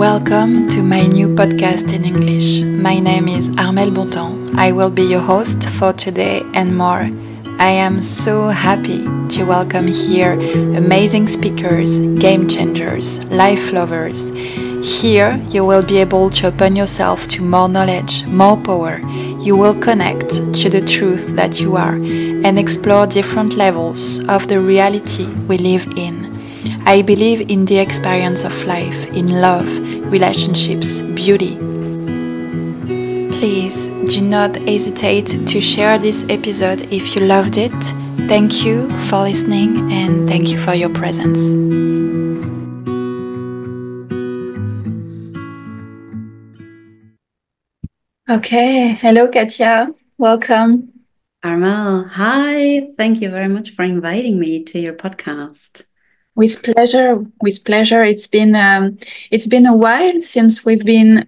Welcome to my new podcast in English. My name is Armelle Bontemps. I will be your host for today and more. I am so happy to welcome here amazing speakers, game changers, life lovers. Here you will be able to open yourself to more knowledge, more power. You will connect to the truth that you are and explore different levels of the reality we live in. I believe in the experience of life, in love, relationships, beauty. Please do not hesitate to share this episode if you loved it. Thank you for listening and thank you for your presence. Okay, hello Katja, welcome. Armelle, hi. Thank you very much for inviting me to your podcast. With pleasure, with pleasure. It's been a while since we've been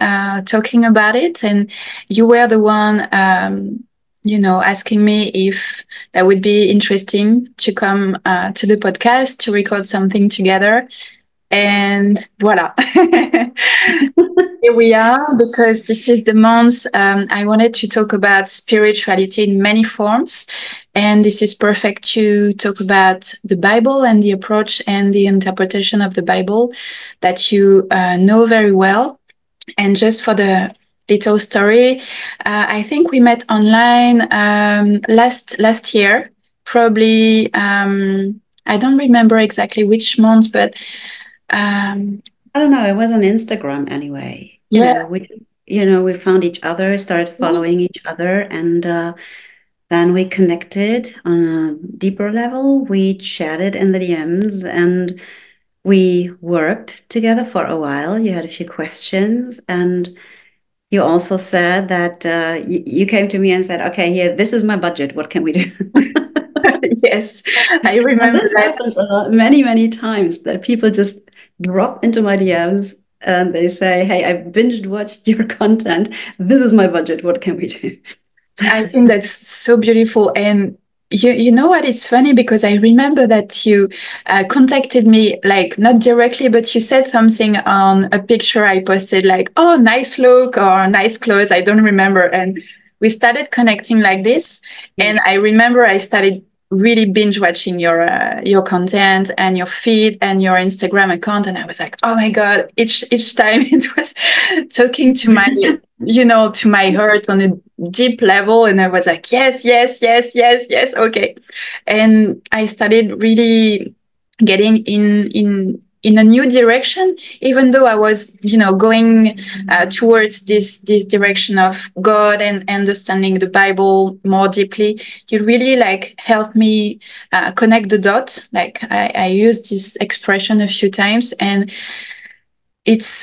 talking about it, and you were the one, asking me if that would be interesting to come to the podcast to record something together. And voila, here we are, because this is the month I wanted to talk about spirituality in many forms. And this is perfect to talk about the Bible and the approach and the interpretation of the Bible that you know very well. And just for the little story, I think we met online last year, probably. I don't remember exactly which month, but I don't know. It was on Instagram anyway. yeah. We found each other, started following each other, and then we connected on a deeper level. We chatted in the DMs, and we worked together for a while. You had a few questions, and you also said that you came to me and said, "Okay, here, this is my budget. What can we do?" Yes, I And remember this that. happens a lot, many, many times that people just drop into my DMs and they say, "Hey, I binged watched your content. This is my budget. What can we do?" I think that's so beautiful. And you know what? It's funny because I remember that you contacted me, like not directly, but you said something on a picture I posted, like, oh, nice look or nice clothes. I don't remember. And we started connecting like this. And I remember I started really binge watching your content and your feed and your Instagram account. And I was like, oh my God, each time it was talking to my, to my heart on a deep level. And I was like, yes, yes, yes, yes, yes. Okay. And I started really getting in a new direction, even though I was, going towards this direction of God and understanding the Bible more deeply. You really like helped me connect the dots. Like I used this expression a few times, and it's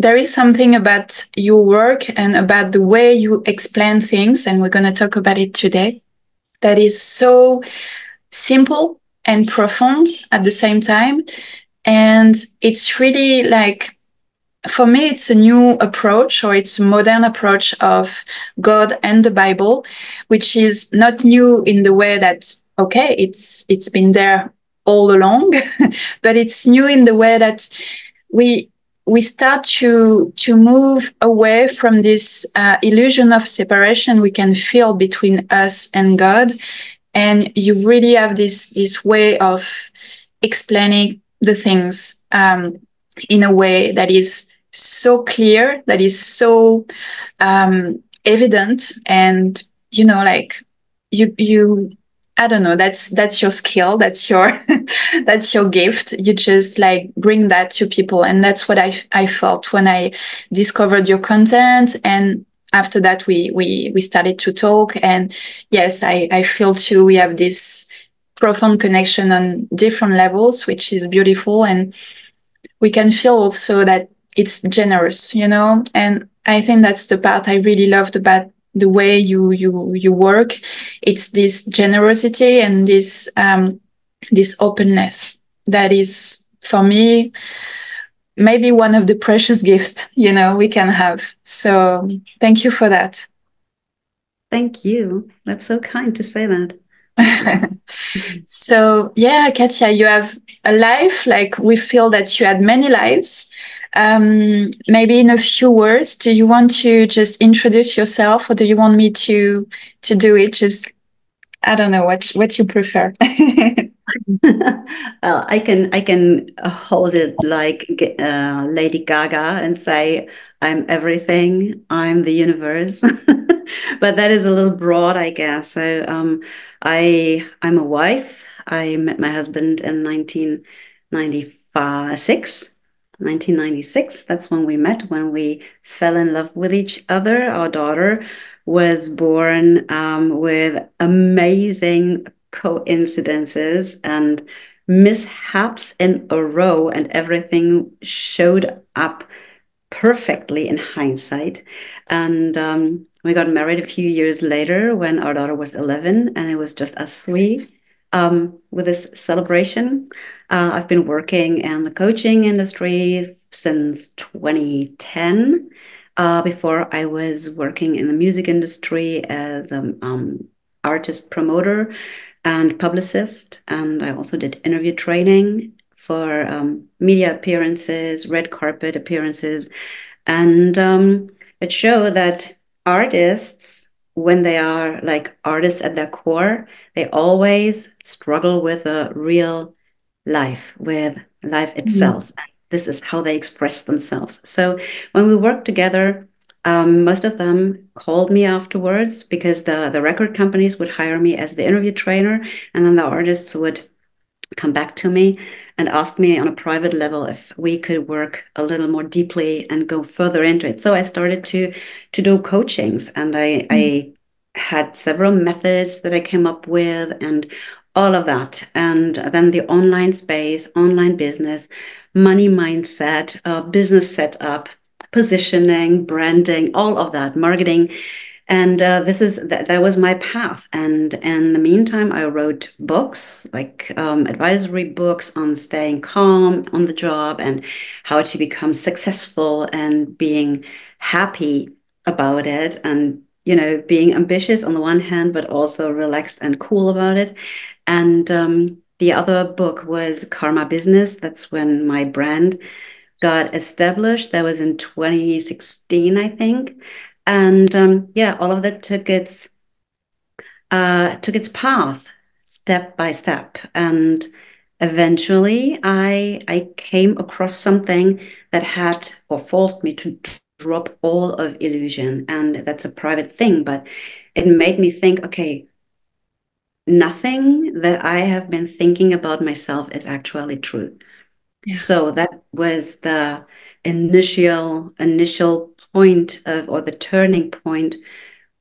there is something about your work and about the way you explain things, and we're going to talk about it today, that is so simple and profound at the same time. And it's really like, for me, it's a new approach, or it's a modern approach of God and the Bible, which is not new in the way that, okay, it's been there all along, but it's new in the way that we start to move away from this illusion of separation we can feel between us and God. And you really have this way of explaining the things in a way that is so clear, that is so evident, and like you I don't know, that's your skill, that's your that's your gift. You just like bring that to people, and that's what I felt when I discovered your content. And after that we started to talk, and yes, I feel too we have this profound connection on different levels, which is beautiful. And we can feel also that it's generous, and I think that's the part I really loved about the way you work. It's this generosity and this openness that is, for me, maybe one of the precious gifts we can have. So thank you for that. Thank you. That's so kind to say that. So yeah, Katja, you have a life, like we feel that you had many lives. Maybe in a few words, do you want to just introduce yourself, or do you want me to do it? Just I don't know what you prefer. Well, I can hold it like Lady Gaga and say I'm everything, I'm the universe, but that is a little broad, I guess. So I'm a wife. I met my husband in 1996. 1996. That's when we met, when we fell in love with each other. Our daughter was born with amazing coincidences and mishaps in a row, and everything showed up perfectly in hindsight. And we got married a few years later when our daughter was 11, and it was just us three with this celebration. I've been working in the coaching industry since 2010. Before I was working in the music industry as an artist promoter and publicist, and I also did interview training for media appearances, red carpet appearances, and it showed that artists, when they are like artists at their core, they always struggle with a real life, with life Mm. itself. And this is how they express themselves. So when we worked together, most of them called me afterwards because the record companies would hire me as the interview trainer, and then the artists would come back to me and ask me on a private level if we could work a little more deeply and go further into it. So I started to do coachings, and I had several methods that I came up with and all of that. And then the online space, online business, money mindset, business setup, positioning, branding, all of that, marketing. And that was my path. And in the meantime, I wrote books, like advisory books on staying calm on the job and how to become successful and being happy about it, and being ambitious on the one hand, but also relaxed and cool about it. And the other book was Karma Business. That's when my brand got established. That was in 2016, I think. And yeah, all of that took its path step by step. And eventually I came across something that had or forced me to drop all of illusion. And that's a private thing, but it made me think, okay, nothing that I have been thinking about myself is actually true. Yeah. So that was the initial point of, or the turning point,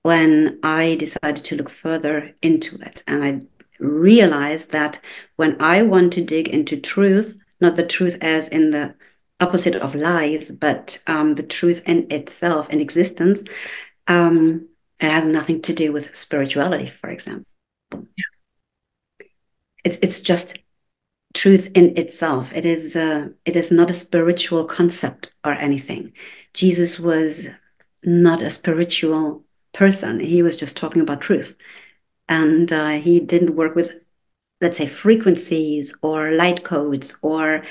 when I decided to look further into it. And I realized that when I want to dig into truth, not the truth as in the opposite of lies, but the truth in itself, in existence, it has nothing to do with spirituality, for example. It's just truth in itself. It is not a spiritual concept or anything. Jesus was not a spiritual person. He was just talking about truth. And he didn't work with, let's say, frequencies or light codes or,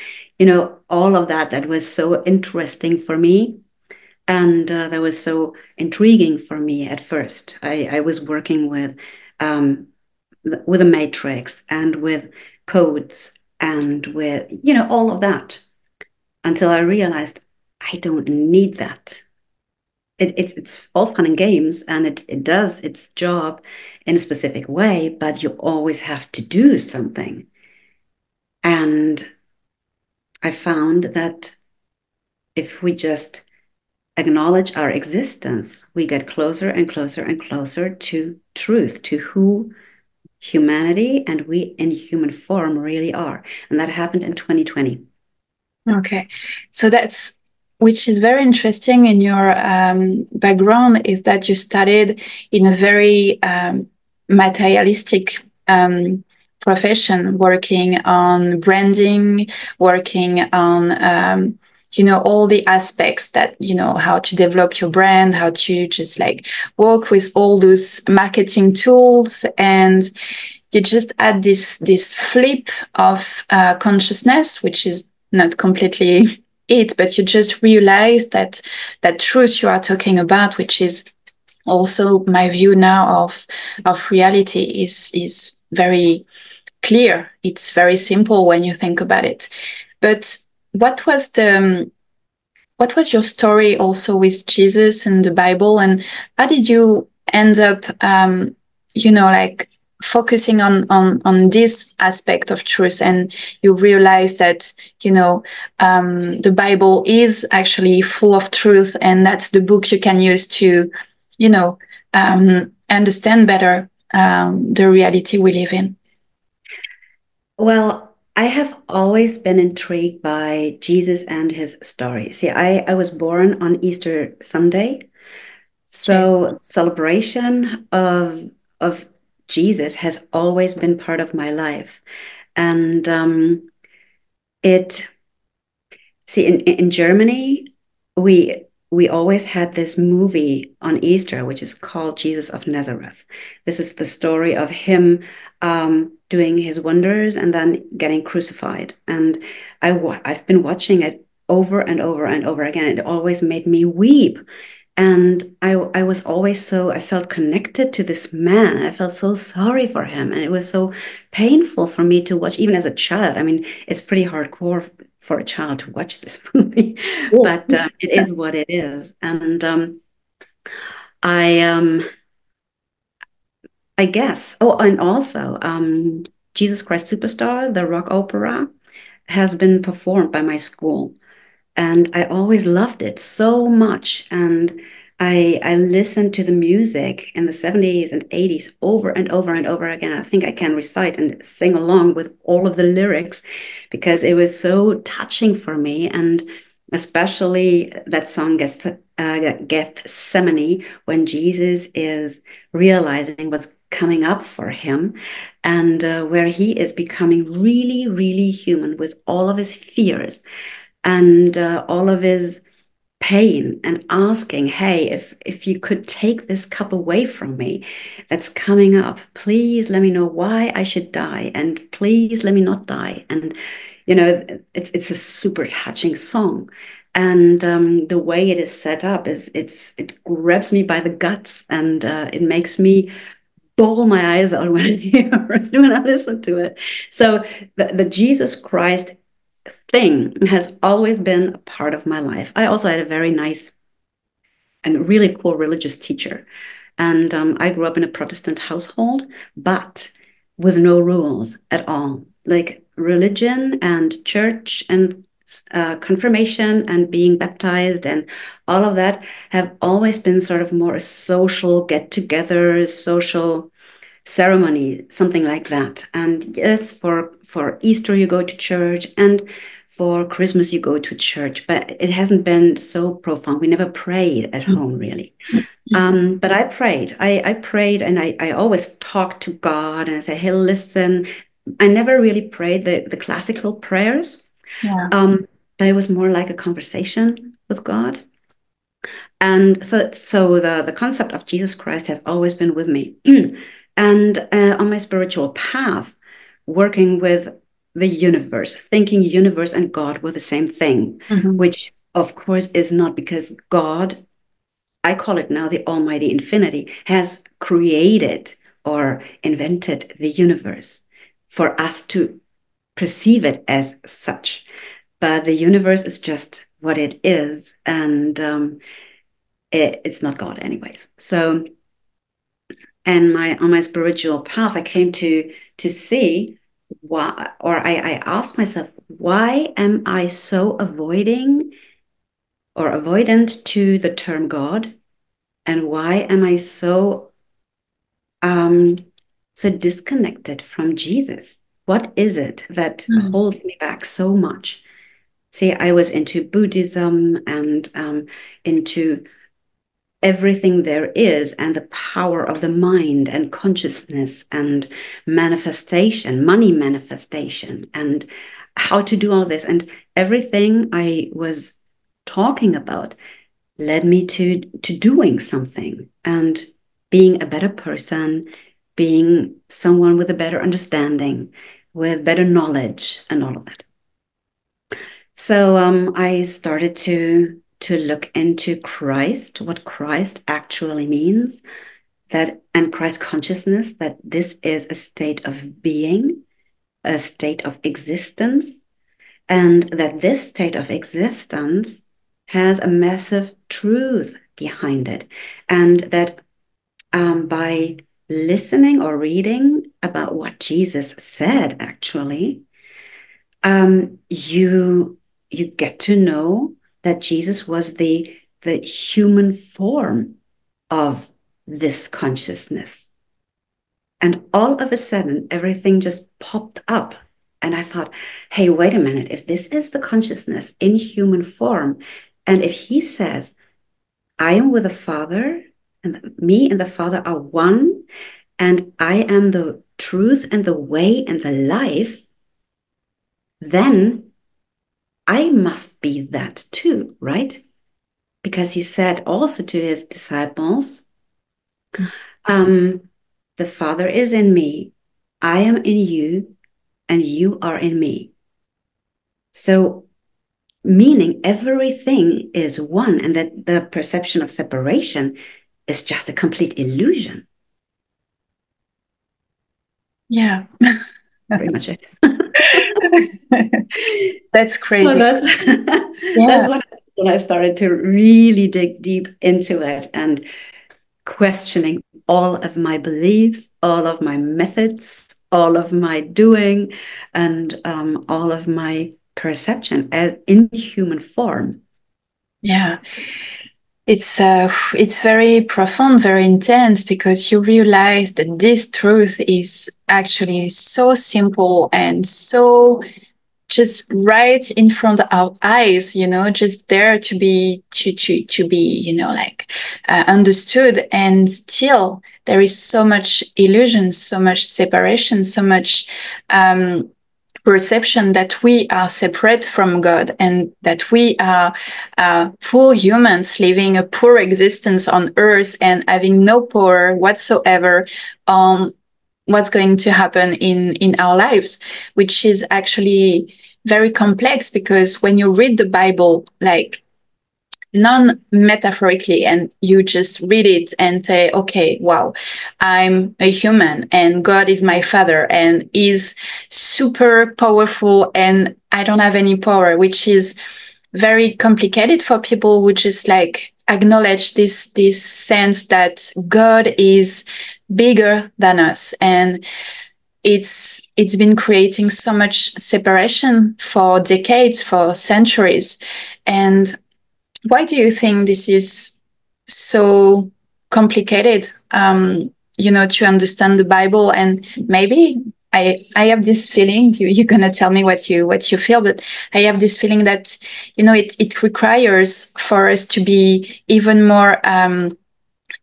all of that was so interesting for me. And that was so intriguing for me at first. I was working with a matrix and with codes and with, all of that, until I realized I don't need that. It's all fun and games, and it does its job in a specific way, but you always have to do something. And I found that if we just acknowledge our existence, we get closer and closer and closer to truth, to who humanity and we in human form really are. And that happened in 2020. Okay, so that's which is very interesting in your background is that you studied in a very materialistic profession, working on branding, working on all the aspects that how to develop your brand, how to just like work with all those marketing tools, and you just add this flip of consciousness, which is not completely it, but you just realize that that truth you are talking about, which is also my view now of reality, is very clear. It's very simple when you think about it. But what was the what was your story also with Jesus and the Bible, and how did you end up, like focusing on this aspect of truth, and you realize that the Bible is actually full of truth, and that's the book you can use to, understand better the reality we live in. Well, I have always been intrigued by Jesus and his story. See, I was born on Easter Sunday, Okay. so celebration of Jesus has always been part of my life. And it see in Germany, we always had this movie on Easter, which is called Jesus of Nazareth. This is the story of him doing his wonders and then getting crucified. And I've been watching it over and over and over again. It always made me weep. And I was always I felt connected to this man. I felt so sorry for him. And it was so painful for me to watch, even as a child. I mean, it's pretty hardcore for a child to watch this movie, Yes. but it is what it is. And I I guess. Oh, and also Jesus Christ Superstar, the rock opera, has been performed by my school. And I always loved it so much. And I listened to the music in the 70s and 80s over and over and over again. I think I can recite and sing along with all of the lyrics because it was so touching for me. And especially that song Gethsemane, when Jesus is realizing what's coming up for him, and where he is becoming really, really human with all of his fears and all of his pain, and asking, hey, if you could take this cup away from me that's coming up, please let me know why I should die, and please let me not die. And it's a super touching song. And the way it is set up it grabs me by the guts, and it makes me bawl my eyes out when I hear it, when I listen to it. So the Jesus Christ thing has always been a part of my life. I also had a very nice and really cool religious teacher. And I grew up in a Protestant household, but with no rules at all. Like religion and church and confirmation and being baptized and all of that have always been sort of more a social get together, social ceremony, something like that. And yes, for Easter you go to church, and for Christmas you go to church, but it hasn't been so profound. We never prayed at home really. But I prayed. I prayed, and I always talked to God, and I said, hey, listen. I never really prayed the classical prayers, Yeah. but it was more like a conversation with God. And so the concept of Jesus Christ has always been with me. And on my spiritual path, working with the universe, thinking universe and God were the same thing, Mhm. which of course is not, because God, I call it now the Almighty Infinity, has created or invented the universe for us to perceive it as such. But the universe is just what it is, and it's not God, anyways. So, and my on my spiritual path, I came to see why, or I asked myself, why am I so avoiding or avoidant to the term God, and why am I um so disconnected from Jesus? What is it that Mm. holds me back so much? See, I was into Buddhism and into everything there is, and the power of the mind and consciousness and manifestation, money manifestation, and how to do all this. And everything I was talking about led me to doing something and being a better person, being someone with a better understanding, with better knowledge, and all of that. So I started to look into Christ, what Christ actually means, that and Christ consciousness, that this is a state of being, a state of existence, and that this state of existence has a massive truth behind it, and that by listening or reading about what Jesus said, actually, you get to know that Jesus was the human form of this consciousness. And all of a sudden, everything just popped up. And I thought, hey, wait a minute. If this is the consciousness in human form, and if he says, I am with the Father, and me and the Father are one, and I am the truth and the way and the life, then I must be that too, right? Because he said also to his disciples, um, the Father is in me, I am in you, and you are in me. So, meaning everything is one, and that the perception of separation is just a complete illusion. Yeah. Pretty much it. That's So crazy. that's Yeah. when I started to really dig deep into it and questioning all of my beliefs, all of my methods, all of my doing, and all of my perception as in human form. Yeah. It's very profound, very intense, because you realize that this truth is actually so simple and so just right in front of our eyes, just there to be, like understood. And still there is so much illusion, so much separation, so much perception that we are separate from God, and that we are poor humans living a poor existence on earth and having no power whatsoever on what's going to happen in our lives, which is actually very complex, because when you read the Bible, like, non-metaphorically, and you just read it and say, okay, wow, I'm a human and God is my father and is super powerful and I don't have any power, which is very complicated for people who just like acknowledge this sense that God is bigger than us. And it's been creating so much separation for decades, for centuries. And why do you think this is so complicated, to understand the Bible? And maybe I have this feeling, you're going to tell me what you feel, but I have this feeling that, it requires for us to be even more, um,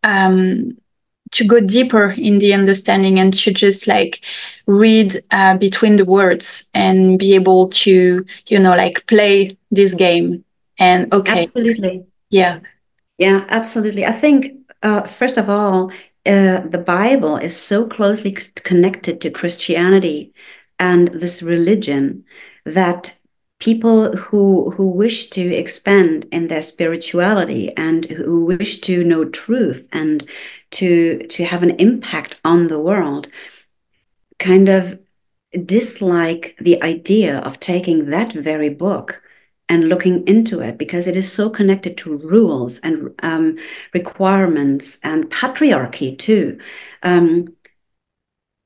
to go deeper in the understanding, and to just like read between the words and be able to, like play this game. And okay, Absolutely. yeah. Yeah, absolutely. I think, first of all, the Bible is so closely connected to Christianity and this religion that people who wish to expand in their spirituality and who wish to know truth and to have an impact on the world kind of dislike the idea of taking that very book and looking into it because it is so connected to rules and requirements and patriarchy too.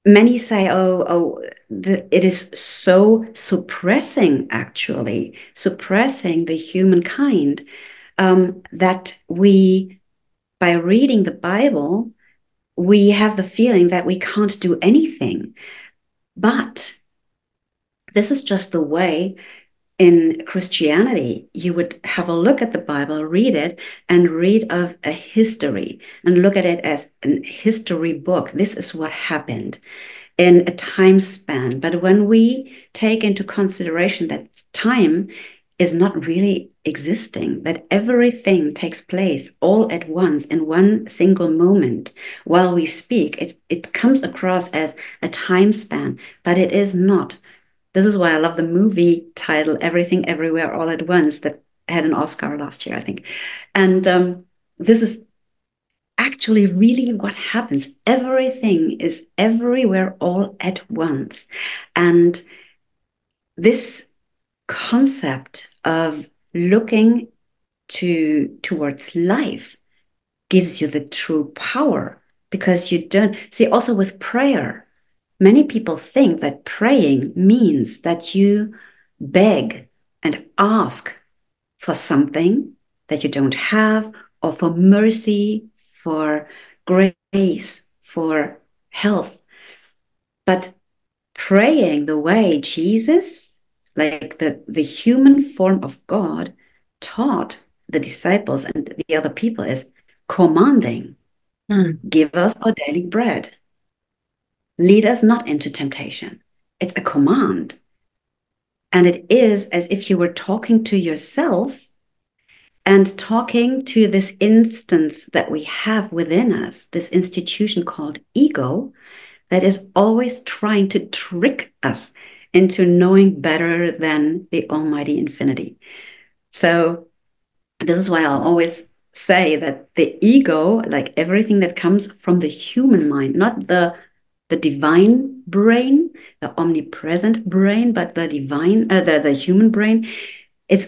Many say, it is so suppressing, actually, suppressing the humankind, that we, by reading the Bible, we have the feeling that we can't do anything. But this is just the way in Christianity you would have a look at the Bible, read it, and read of a history and look at it as a history book. This is what happened in a time span. But when we take into consideration that time is not really existing, that everything takes place all at once in one single moment while we speak, it comes across as a time span, but it is not. This is why I love the movie title Everything Everywhere All at Once that had an Oscar last year, I think. And this is actually really what happens. Everything is everywhere all at once. And this concept of looking towards life gives you the true power, because you don't see. Also with prayer, many people think that praying means that you beg and ask for something that you don't have, or for mercy, for grace, for health. But praying the way Jesus, like the human form of God, taught the disciples and the other people, is commanding, Mm. give us our daily bread, lead us not into temptation. It's a command. And it is as if you were talking to yourself and talking to this instance that we have within us, this institution called ego, that is always trying to trick us into knowing better than the almighty infinity. So this is why I'll always say that the ego, like everything that comes from the human mind, not the divine brain, the omnipresent brain, but the divine, the human brain, it's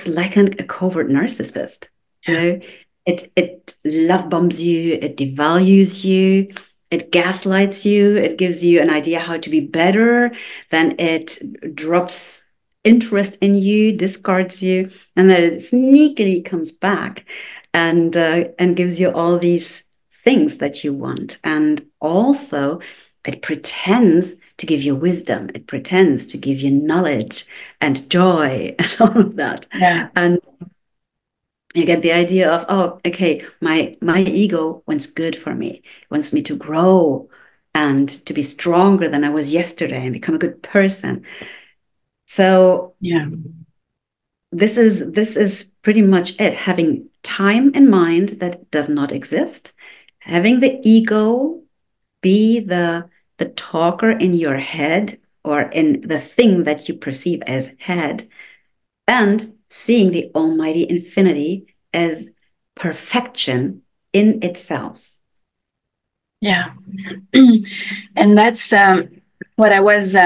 like a covert narcissist. You Yeah. know, it love bombs you, it devalues you, it gaslights you, it gives you an idea how to be better, then it drops interest in you, discards you, and then it sneakily comes back and gives you all these things that you want. And also it pretends to give you wisdom, it pretends to give you knowledge and joy and all of that. Yeah. And you get the idea of, oh, okay, my ego wants good for me, it wants me to grow and to be stronger than I was yesterday and become a good person. So Yeah. this is pretty much it. Having time and mind that does not exist, having the ego be the talker in your head, or in the thing that you perceive as head, and seeing the almighty infinity as perfection in itself. Yeah. And that's what I was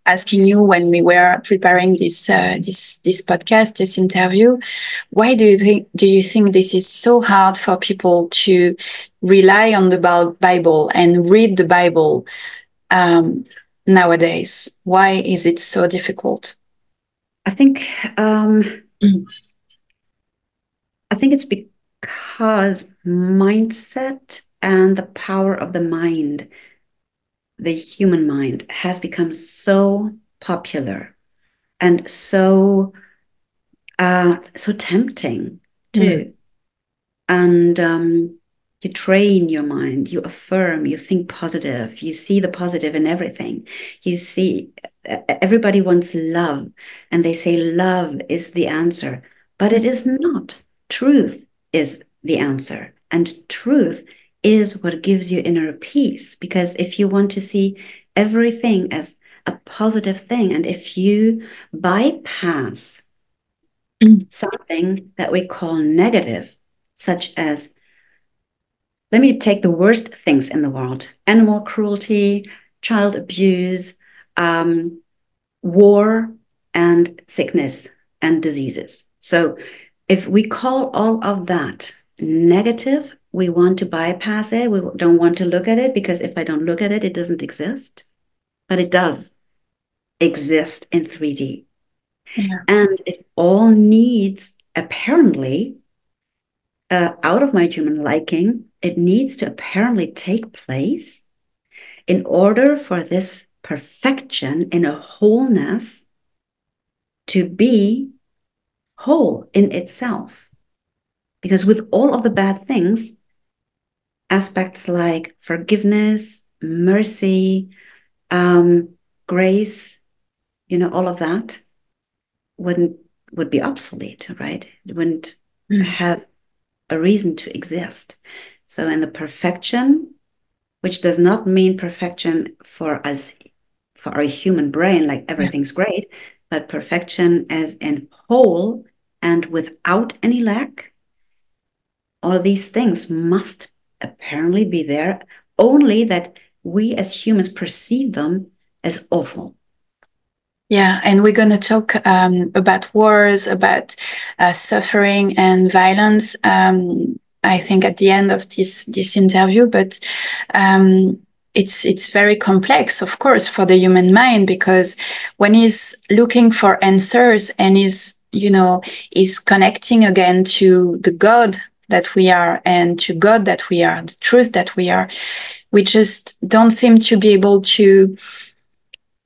asking you when we were preparing this podcast, this interview. Why do you think this is so hard for people to rely on the Bible and read the Bible nowadays? Why is it so difficult? I think um, Mm. I think it's because mindset and the power of the mind, the human mind, has become so popular and so tempting Mm. too. And you train your mind, you affirm, you think positive, you see the positive in everything. You see, everybody wants love, and they say love is the answer, but it is not. Truth is the answer, and truth is what gives you inner peace. Because if you want to see everything as a positive thing, and if you bypass Mm. something that we call negative, such as, let me take the worst things in the world: animal cruelty, child abuse, um, war, and sickness and diseases. So, if we call all of that negative, we want to bypass it. We don't want to look at it, because if I don't look at it, it doesn't exist. But it does exist in 3D. Yeah. And it all needs, apparently, out of my human liking, it needs to apparently take place in order for this perfection in a wholeness to be whole in itself. Because with all of the bad things, aspects like forgiveness, mercy, grace, all of that wouldn't would be obsolete, right? It wouldn't Mm. have a reason to exist. So in the perfection, which does not mean perfection for us, for our human brain, like Yeah. everything's great, but perfection as in whole and without any lack, all these things must apparently be there, only that we as humans perceive them as awful. Yeah, and we're going to talk about wars, about suffering and violence. I think at the end of this interview, but um, it's very complex, of course, for the human mind, because when he's looking for answers and is connecting again to the God that we are and to God that we are, the truth that we just don't seem to be able to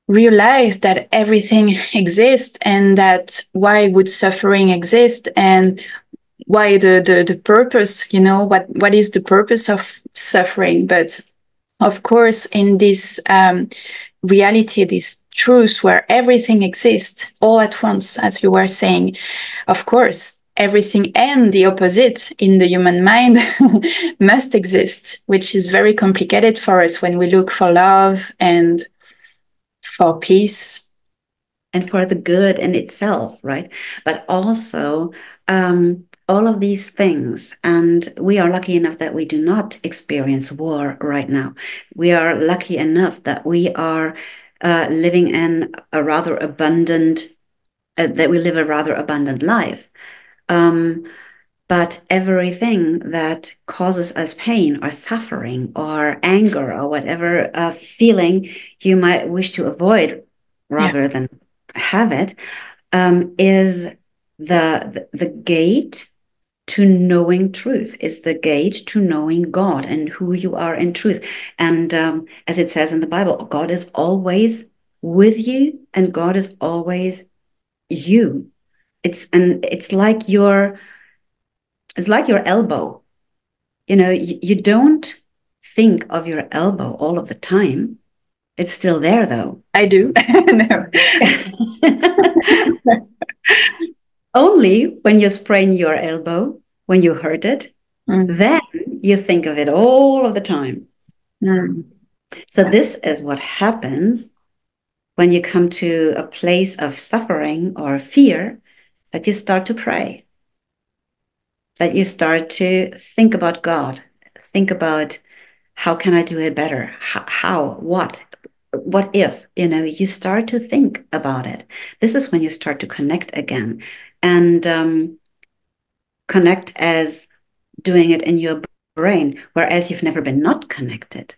realize that everything exists, and that why would suffering exist, and why the purpose, what is the purpose of suffering. But of course, in this reality, this truth where everything exists all at once, as you were saying, of course everything and the opposite in the human mind must exist, which is very complicated for us when we look for love and for peace. And for the good in itself, right? But also, all of these things, and we are lucky enough that we do not experience war right now. We are lucky enough that we are living in a rather abundant, that we live a rather abundant life. Um, but everything that causes us pain or suffering or anger or whatever feeling you might wish to avoid Yeah. rather than have it, is the gate to knowing truth, is the gate to knowing God and who you are in truth. And as it says in the Bible, God is always with you and God is always you. It's like your elbow. You don't think of your elbow all of the time. It's still there though. I do. No. Only when you sprain your elbow, when you hurt it, Mm, then you think of it all of the time. mm. So, this is what happens when you come to a place of suffering or fear, that you start to pray, that you start to think about God, think about how can I do it better? What if, you start to think about it. This is when you start to connect again and connect as doing it in your brain, whereas you've never been not connected.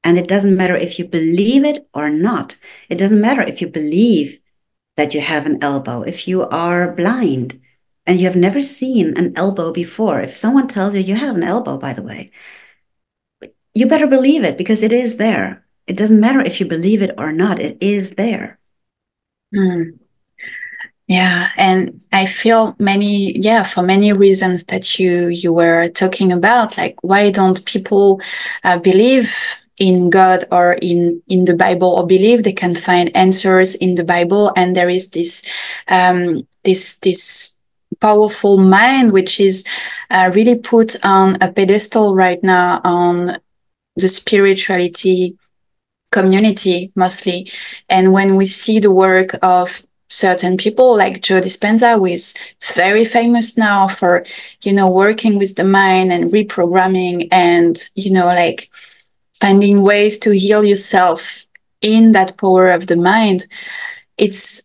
And it doesn't matter if you believe it or not. It doesn't matter if you believe that you have an elbow, if you are blind and you have never seen an elbow before. If someone tells you you have an elbow, by the way, you better believe it because it is there. It doesn't matter if you believe it or not, it is there. Mm. Yeah, and I feel for many reasons that you were talking about, like why don't people believe in God or in the Bible, or believe they can find answers in the Bible? And there is this powerful mind which is really put on a pedestal right now on the spirituality community mostly. And when we see the work of certain people like Joe Dispenza, who is very famous now for, working with the mind and reprogramming and, like finding ways to heal yourself in that power of the mind, it's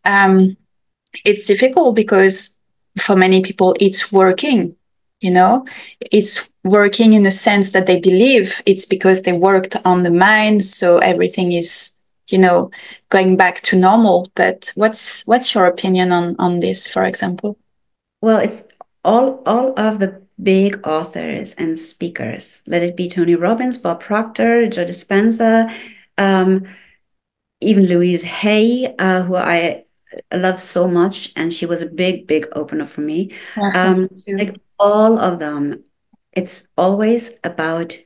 it's difficult because for many people it's working, it's working in the sense that they believe it's because they worked on the mind, so everything is, going back to normal. But what's your opinion on this, for example? Well, it's all of the big authors and speakers. Let it be Tony Robbins, Bob Proctor, Joe Dispenza, um, even Louise Hay, who I love so much, and she was a big opener for me. Yeah, for me too. Like all of them, it's always about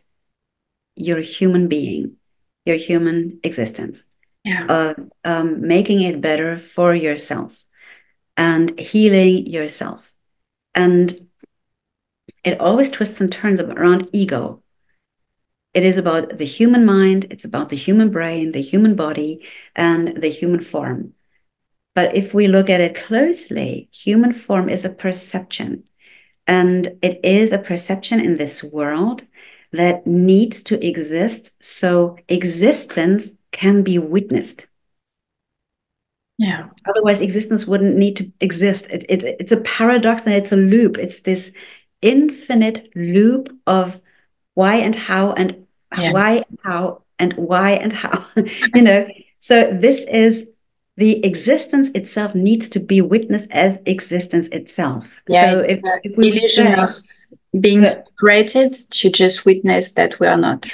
your human being, your human existence, Yeah. of making it better for yourself and healing yourself. And it always twists and turns around ego. It is about the human mind, it's about the human brain, the human body, and the human form. But if we look at it closely, human form is a perception. And it is a perception in this world that needs to exist so existence can be witnessed. Yeah. Otherwise, existence wouldn't need to exist. It's a paradox and it's a loop. It's this infinite loop of why and how and Yeah. why and how and why and how, you know. So this is the existence itself needs to be witnessed as existence itself. Yeah. So It's the if we would illusion of say being that, separated to just witness that we are not.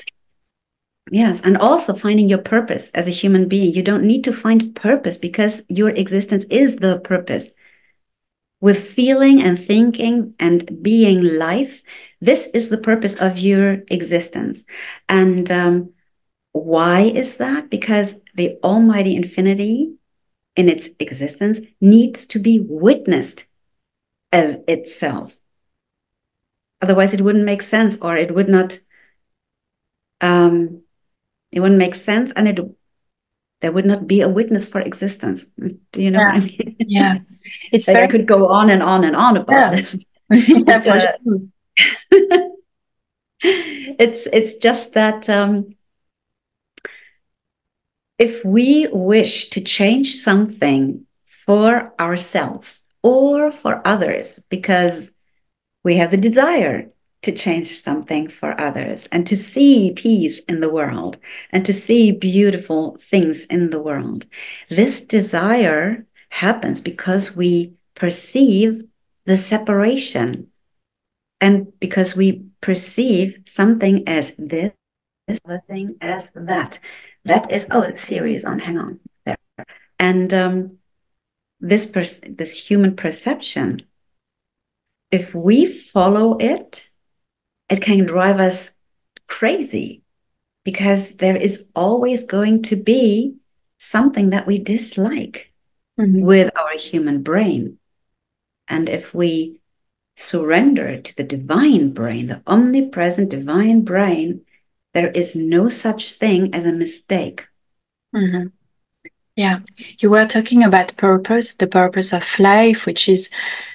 yes, and also finding your purpose as a human being, you don't need to find purpose because your existence is the purpose. With feeling and thinking and being life, this is the purpose of your existence. And why is that? Because the almighty infinity in its existence needs to be witnessed as itself. Otherwise, it wouldn't make sense, or um, it wouldn't make sense, and there would not be a witness for existence. Do you know what Yeah. I mean? Yeah. It's Like I very, could go on and on and on about yeah. this. Yeah, But for sure. it's just that if we wish to change something for ourselves or for others, because we have the desire to change something for others and to see peace in the world and to see beautiful things in the world, this desire happens because we perceive the separation and because we perceive something as this, other thing as that. That is, oh, the series on, hang on there. And this human perception, if we follow it, it can drive us crazy because there is always going to be something that we dislike Mhm. with our human brain. And if we surrender to the divine brain, the omnipresent divine brain, there is no such thing as a mistake. Mhm. Yeah. You were talking about purpose, the purpose of life, which is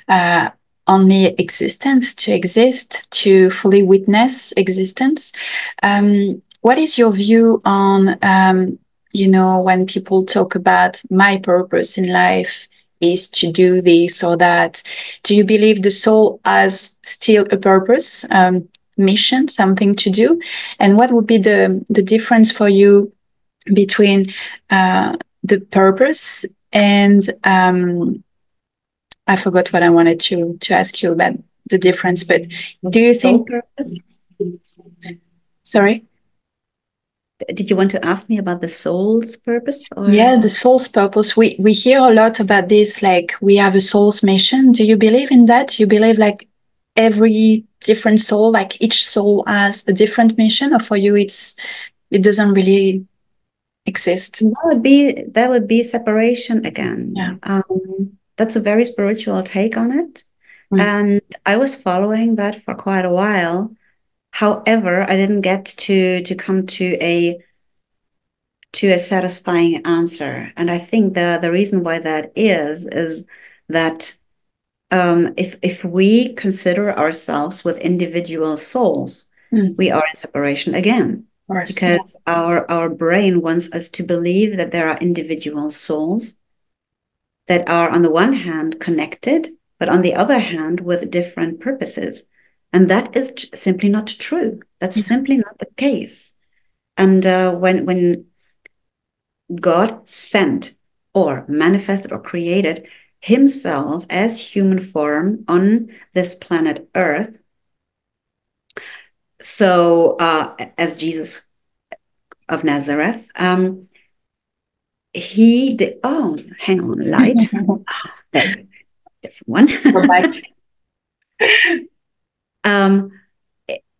uh, only existence, to exist, to fully witness existence. What is your view on, when people talk about my purpose in life is to do this or that? Do you believe the soul has still a purpose, mission, something to do? And what would be the difference for you between the purpose and I forgot what I wanted to ask you about the difference, but do you Soul think, purpose? sorry? Did you want to ask me about the soul's purpose or? Yeah, the soul's purpose. We hear a lot about this, like we have a soul's mission. Do you believe in that? Do you believe like every different soul, like each soul has a different mission, or for you it doesn't really exist? That would be separation Yeah. again. That's a very spiritual take on it. Mm. And I was following that for quite a while. However, I didn't get to come to a satisfying answer. And I think the reason why that is that if we consider ourselves with individual souls, Mm. we are in separation again. Of course, yeah. Because our brain wants us to believe that there are individual souls that are on the one hand connected, but on the other hand with different purposes. And that is simply not true. That's Yeah. simply not the case. And when God sent or manifested or created himself as human form on this planet Earth, so as Jesus of Nazareth, he did. Oh, hang on, light. There, different Go back. one. um,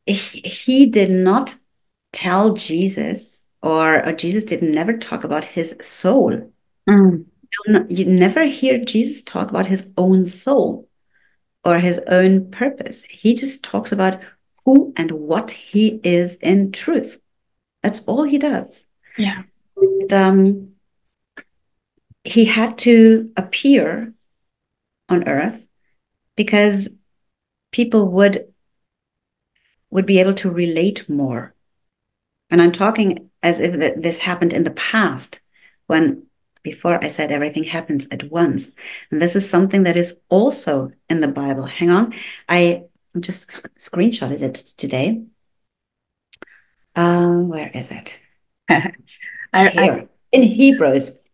he did not tell Jesus, or Jesus did never talk about his soul. Mm. You never hear Jesus talk about his own soul or his own purpose. He just talks about who and what he is in truth. That's all he does. Yeah. And he had to appear on earth because people would be able to relate more. And I'm talking as if this happened in the past, when before I said everything happens at once. And this is something that is also in the Bible. Hang on. I just screenshotted it today. Where is it? I Here in Hebrews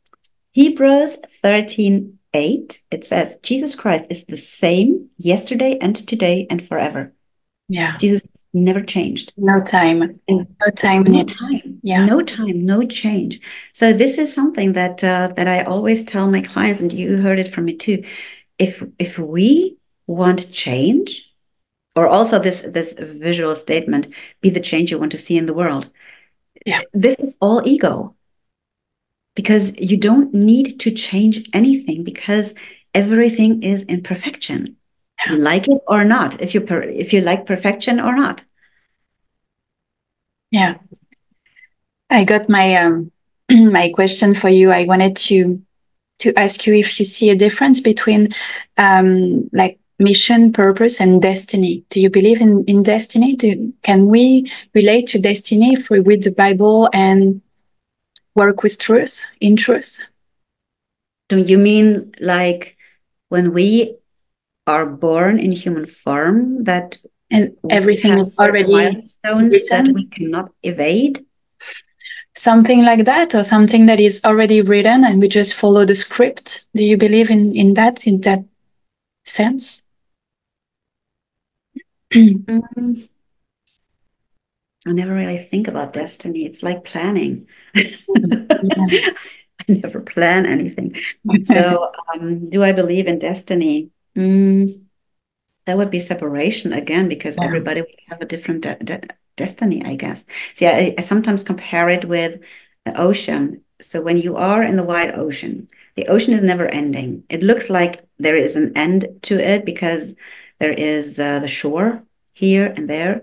13:8, it says, Jesus Christ is the same yesterday and today and forever. yeah. Jesus never changed. No time. And No time no needed. time, Yeah. no time, no change. So this is something that I always tell my clients, and you heard it from me too. If we want change, or also this visual statement, be the change you want to see in the world. Yeah. This is all ego, because you don't need to change anything because everything is in perfection. Yeah. Like it or not, if you like perfection or not. Yeah. I got my my question for you. I wanted to ask you if you see a difference between like mission, purpose, and destiny. Do you believe in destiny? Can we relate to destiny if we read the Bible and work with truth, in truth? Do you mean like when we are born in human form, that And we everything have is certain already milestones that we written? cannot evade? Something like that, or something that is already written and we just follow the script? Do you believe in that sense? Mm, I never really think about destiny. It's like planning. Yeah. I never plan anything. So, do I believe in destiny? That would be separation again, because Yeah. everybody would have a different destiny, I guess. See, I sometimes compare it with the ocean. So when you are in the wide ocean, the ocean is never ending. It looks like there is an end to it because there is the shore here and there,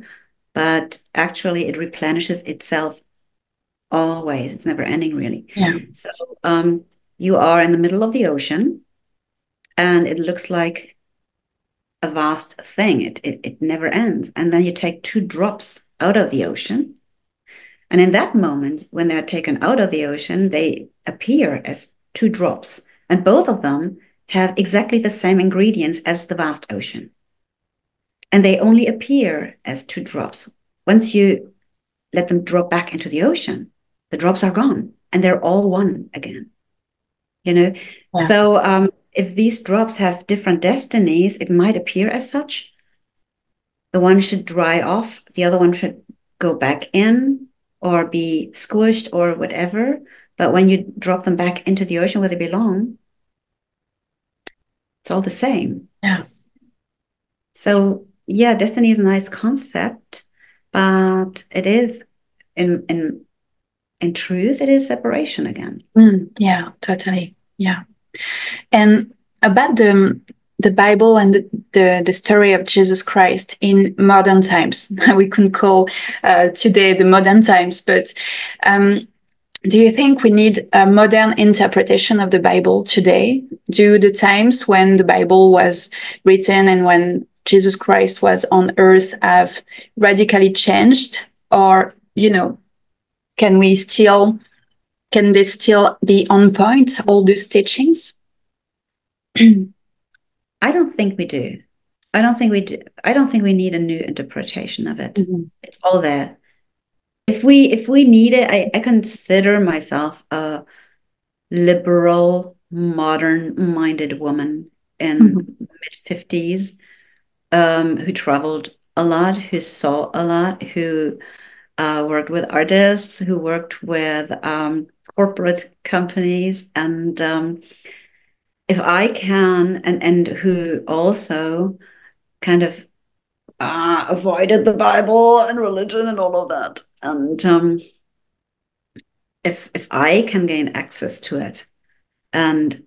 but actually it replenishes itself always. It's never ending, really. Yeah. So you are in the middle of the ocean, and it looks like a vast thing. It never ends. And then you take two drops out of the ocean. And in that moment, when they're taken out of the ocean, they appear as two drops. And both of them have exactly the same ingredients as the vast ocean. And they only appear as two drops. Once you let them drop back into the ocean, the drops are gone and they're all one again. You know? Yeah. So if these drops have different destinies, it might appear as such. The one should dry off, the other one should go back in or be squished or whatever. But when you drop them back into the ocean where they belong, it's all the same. Yeah. So yeah, destiny is a nice concept, but it is in truth, it is separation again. Yeah, totally. Yeah. And about the Bible and the story of Jesus Christ in modern times, we can call today the modern times, but do you think we need a modern interpretation of the Bible today? Do the times when the Bible was written and when Jesus Christ was on earth have radically changed? Or, can we still can they still be on point, all these teachings? I don't think we do. I don't think we do. I don't think we need a new interpretation of it. Mhm. It's all there. If we need it, I consider myself a liberal, modern-minded woman in Mhm. mid-50s, who traveled a lot, who saw a lot, who worked with artists, who worked with corporate companies, and if I can, and who also kind of avoided the Bible and religion and all of that. And if I can gain access to it and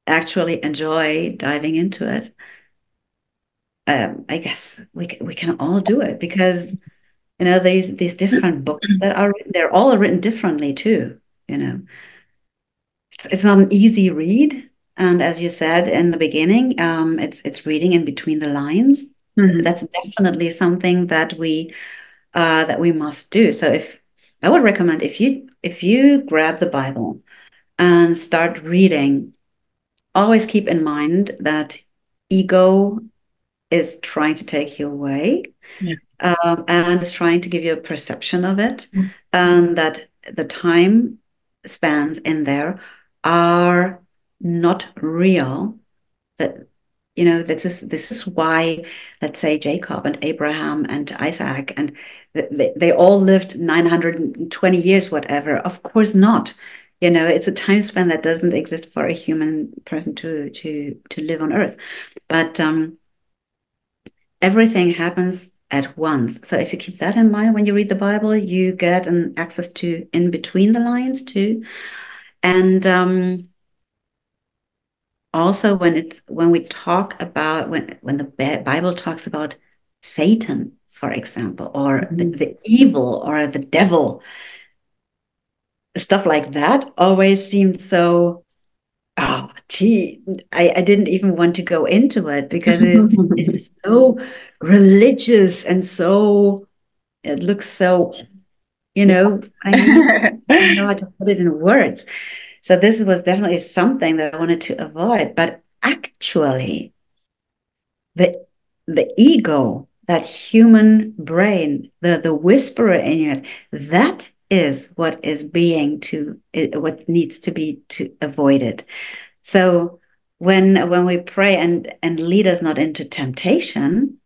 actually enjoy diving into it, I guess we can all do it because these different books that are written, they're all written differently too. You know, it's not an easy read, and as you said in the beginning, it's reading in between the lines. Mhm. That's definitely something that we must do. So if I would recommend if you grab the Bible and start reading, always keep in mind that ego is trying to take you away, Yeah. and is trying to give you a perception of it, and that the time spans in there are not real. That this is why, let's say, Jacob and Abraham and Isaac and they all lived 920 years, whatever. Of course not. It's a time span that doesn't exist for a human person to live on Earth. But everything happens at once. So if you keep that in mind when you read the Bible, you get an access to in between the lines too. And also when we talk about when the Bible talks about Satan, for example, or Mhm. the evil or the devil, stuff like that always seemed so, oh gee, I didn't even want to go into it because it's so religious and so it looks so, I mean, I don't know how to put it in words. So this was definitely something that I wanted to avoid. But actually, the the ego, that human brain, the whisperer in it, that is what is being to what needs to be to avoided. So when we pray and lead us not into temptation,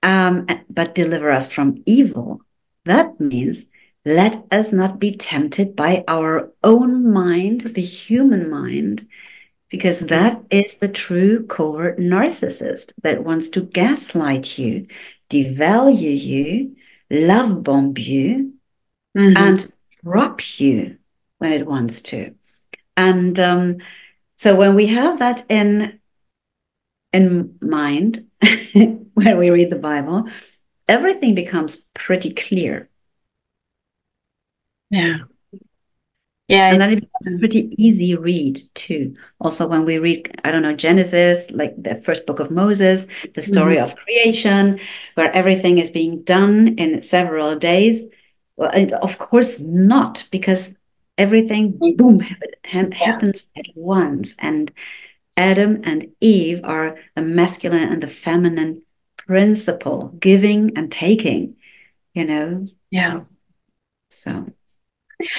but deliver us from evil. That means let us not be tempted by our own mind, the human mind, because that is the true covert narcissist that wants to gaslight you, devalue you, love bomb you, Mhm. and drop you when it wants to. And so when we have that in mind when we read the Bible, everything becomes pretty clear. Yeah. Yeah, And it's then it becomes a pretty easy read too. Also, when we read, I don't know, Genesis, like the first book of Moses, the story Mhm. of creation, where everything is being done in several days. Well, of course not, because everything, boom, Yeah. happens at once. And Adam and Eve are the masculine and the feminine principle, giving and taking, you know. Yeah. So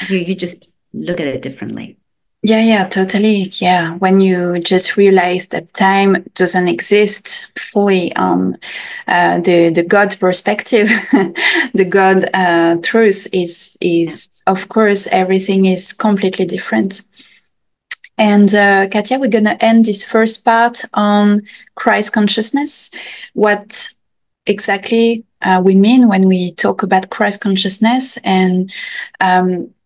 you just look at it differently. Yeah, yeah, totally. Yeah. When you just realize that time doesn't exist fully on the God perspective, the God truth Yeah. is of course everything is completely different. And Katja, we're gonna end this first part on Christ consciousness. What exactly we mean when we talk about Christ consciousness, and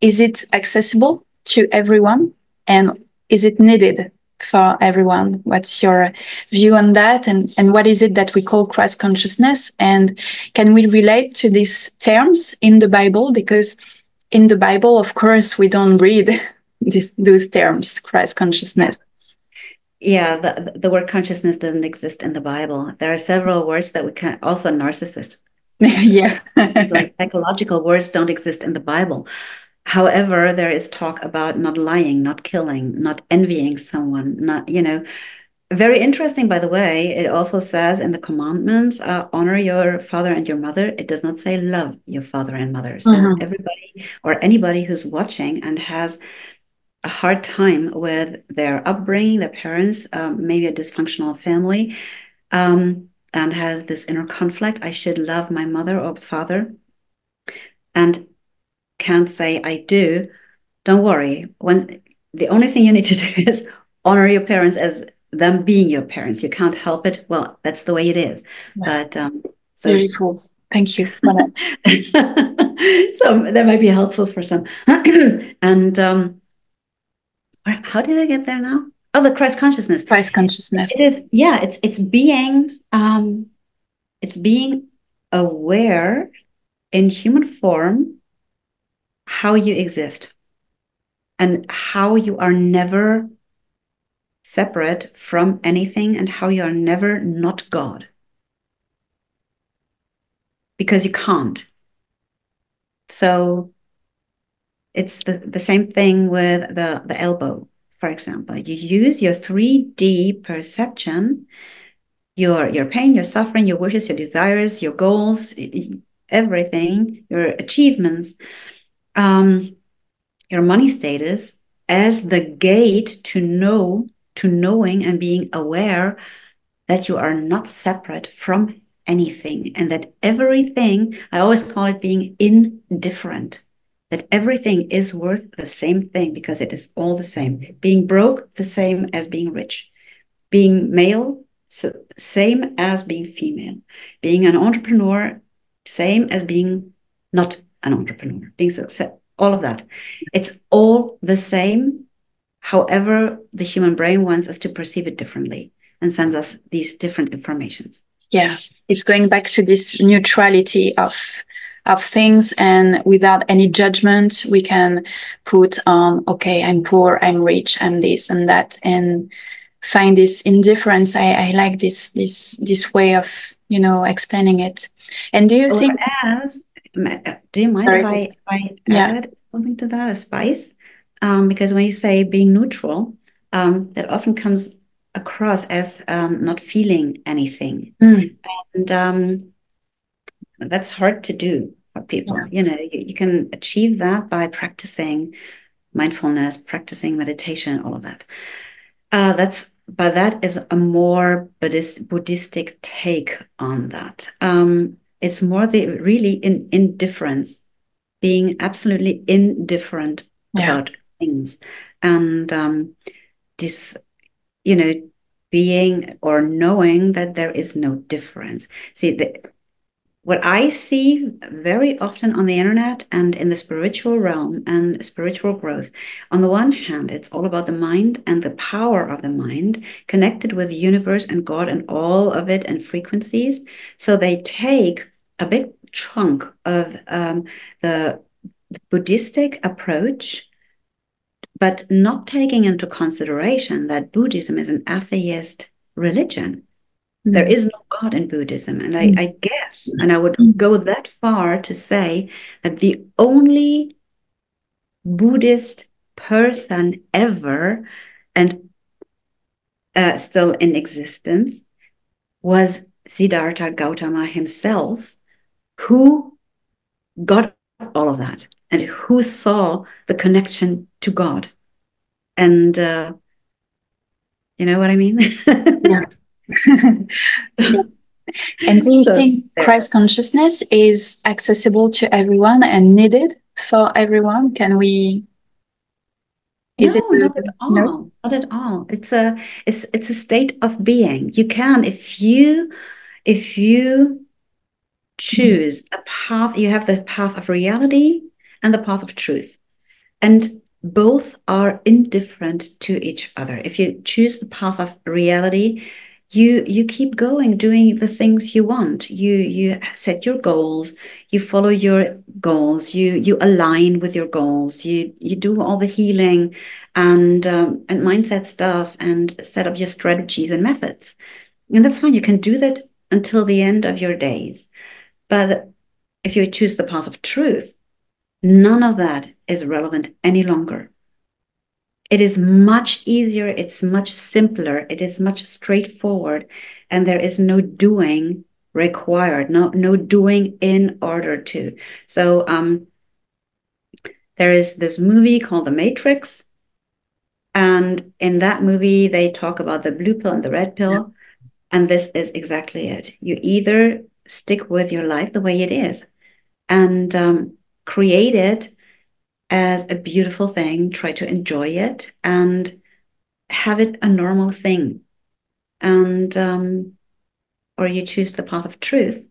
is it accessible to everyone, and is it needed for everyone? What's your view on that, and what is it that we call Christ consciousness, and can we relate to these terms in the Bible? Because in the Bible, of course, we don't read those terms, Christ Yeah. consciousness. Yeah, the word consciousness doesn't exist in the Bible. There are several words that we can also narcissist, Yeah. like psychological words don't exist in the Bible. However, there is talk about not lying, not killing, not envying someone, not, very interesting, by the way. It also says in the commandments, honor your father and your mother. It does not say love your father and mother. So Mhm. everybody or anybody who's watching and has a hard time with their upbringing, their parents, maybe a dysfunctional family, and has this inner conflict. I should love my mother or father and can't say I do. Don't worry. The only thing you need to do is honor your parents as them being your parents. You can't help it. Well, that's the way it is. Yeah. But so Beautiful. Thank you for that. so that might be helpful for some. And how did I get there now? Oh, the Christ consciousness. Christ It consciousness. is, yeah, it's being aware in human form how you exist and how you are never separate from anything and how you are never not God because you can't. So it's the same thing with the elbow, for example. You use your 3D perception, your pain, your suffering, your wishes, your desires, your goals, everything, your achievements, um, your money status as the gate to knowing and being aware that you are not separate from anything and that everything, I always call it being indifferent, that everything is worth the same thing because it is all the same. Being broke, the same as being rich. Being male, so same as being female. Being an entrepreneur, same as being not an entrepreneur. Being success, all of that. It's all the same. However, the human brain wants us to perceive it differently and sends us these different informations. Yeah, it's going back to this neutrality of things, and without any judgment we can put on, okay, I'm poor, I'm rich, I'm this and that, and find this indifference. I like this way of, explaining it. And do you think, Whereas, do you mind if very good. I Yeah. add something to that, a spice? Because when you say being neutral, that often comes across as not feeling anything. Mm, And that's hard to do for people. yeah. You can achieve that by practicing mindfulness, practicing meditation, all of that. But that is a more Buddhistic take on that. It's more the really indifference, being absolutely indifferent Yeah. about things, and this, you know, being or knowing that there is no difference. See, what I see very often on the internet and in the spiritual realm and spiritual growth, on the one hand, it's all about the mind and the power of the mind connected with the universe and God and all of it and frequencies. So they take a big chunk of the Buddhistic approach, but not taking into consideration that Buddhism is an atheist religion. There Mm, is no God in Buddhism. And mm, I guess, and I would mm. go that far to say that the only Buddhist person ever and still in existence was Siddhartha Gautama himself, who got all of that and who saw the connection to God. And you know what I mean? Yeah. Yeah. And do you So think there. Christ consciousness is accessible to everyone and needed for everyone? Is it No, not at no? all. Not at all. It's a state of being. You can, if you Mm, choose a path, you have the path of reality and the path of truth. And both are indifferent to each other. If you choose the path of reality, you keep going doing the things you want. You set your goals, you follow your goals, you align with your goals, you do all the healing and mindset stuff and set up your strategies and methods. And that's fine. You can do that until the end of your days. But if you choose the path of truth, none of that is relevant any longer. It is much easier, it's much simpler, it is much straightforward, and there is no doing required, no doing in order to. So there is this movie called The Matrix, and in that movie they talk about the blue pill and the red yeah. pill, and this is exactly it. You either stick with your life the way it is and create it as a beautiful thing, try to enjoy it, and have it a normal thing. And or you choose the path of truth,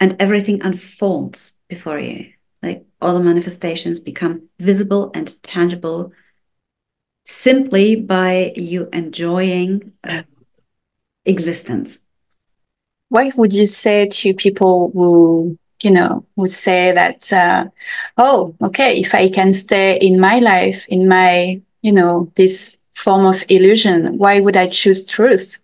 and everything unfolds before you. Like all the manifestations become visible and tangible simply by you enjoying existence. What would you say to people who, who say that, oh, okay, if I can stay in my life, in my, this form of illusion, why would I choose truth?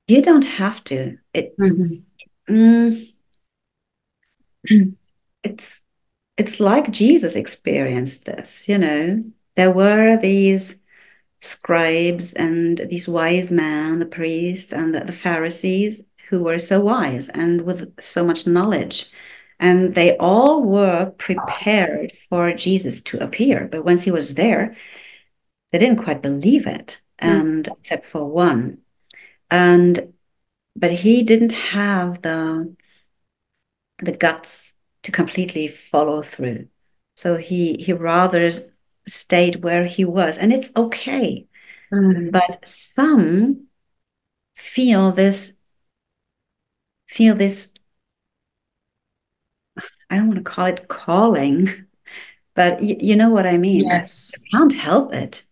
You don't have to. Mhm. Mm, it's it's like Jesus experienced this, you know. There were these scribes and these wise men, the priests and the Pharisees, who were so wise and with so much knowledge. And they all were prepared for Jesus to appear. But once he was there, they didn't quite believe it, and except for one. And but he didn't have the guts to completely follow through. So he rather stayed where he was. And it's okay. Mhm. But some feel this, I don't want to call it calling, but you know what I mean. Yes. You can't help it.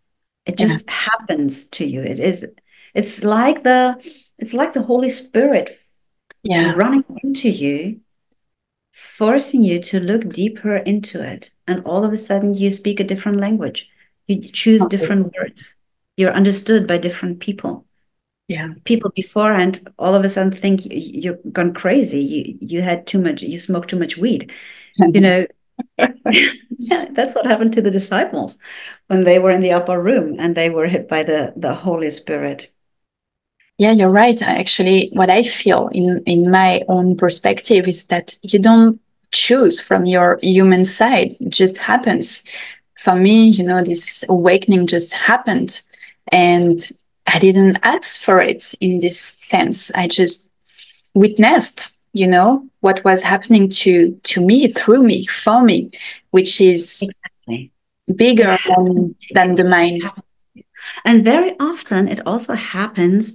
It Yeah. just happens to you. It's like the Holy Spirit Yeah. running into you, forcing you to look deeper into it. And all of a sudden you speak a different language. You choose Okay. different words. You're understood by different people. Yeah. People beforehand all of a sudden think you're gone crazy. You had too much, you smoked too much weed. You know, yeah, that's what happened to the disciples when they were in the upper room and they were hit by the Holy Spirit. Yeah, you're right. Actually, what I feel in my own perspective is that you don't choose from your human side. It just happens. For me, this awakening just happened. And I didn't ask for it in this sense. I just witnessed, what was happening to me, through me, for me, which is Exactly. It bigger happens to than you. the It mind. happens to you. And very often it also happens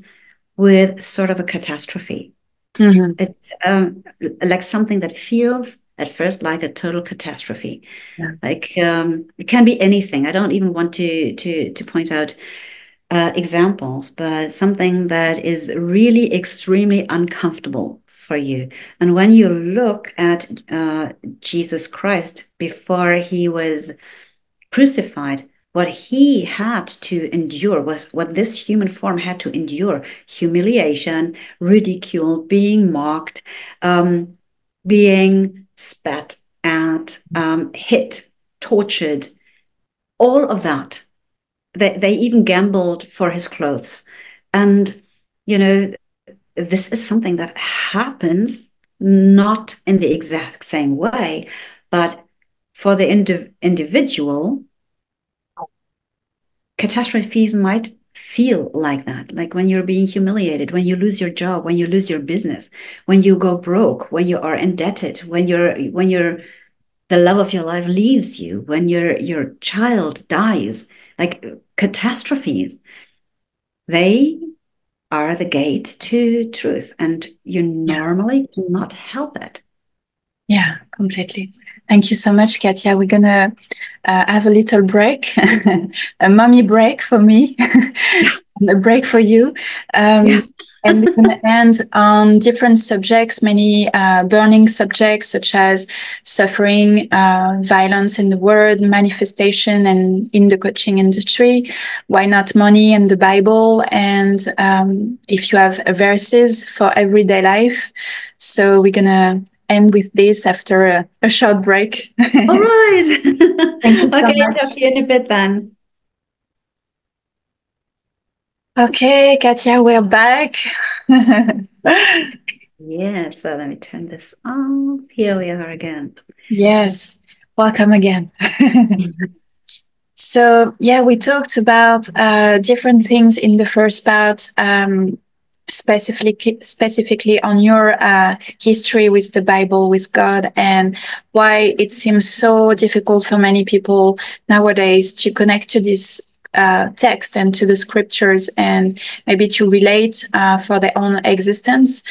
with sort of a catastrophe. Mm-hmm. It's like something that feels at first like a total catastrophe. Yeah. Like it can be anything. I don't even want to point out examples, but something that is really extremely uncomfortable for you. And when you look at Jesus Christ before he was crucified, what he had to endure was what this human form had to endure: humiliation, ridicule, being mocked, um, being spat at, hit, tortured, all of that. They even gambled for his clothes. And, you know, this is something that happens not in the exact same way, but for the individual, catastrophes might feel like that, like when you're being humiliated, when you lose your job, when you lose your business, when you go broke, when you are indebted, when the love of your life leaves you, when your child dies. Like catastrophes, they are the gate to truth, and you Yeah. normally cannot help it. Yeah, completely. Thank you so much, Katja. We're gonna have a little break, a mommy break for me, Yeah, and a break for you. yeah. Um, and we're gonna end on different subjects, many burning subjects such as suffering, violence in the world, manifestation, and in the coaching industry. Why not money and the Bible? And if you have verses for everyday life. So we're gonna end with this after a short break. All right. Thank you so Okay, talk much. to you in a bit then. Okay, Katja, we're back. Yeah, so let me turn this off. Here we are again. Yes, welcome again. So, yeah, we talked about different things in the first part, specifically on your history with the Bible, with God, and why it seems so difficult for many people nowadays to connect to this text and to the scriptures and maybe to relate for their own existence.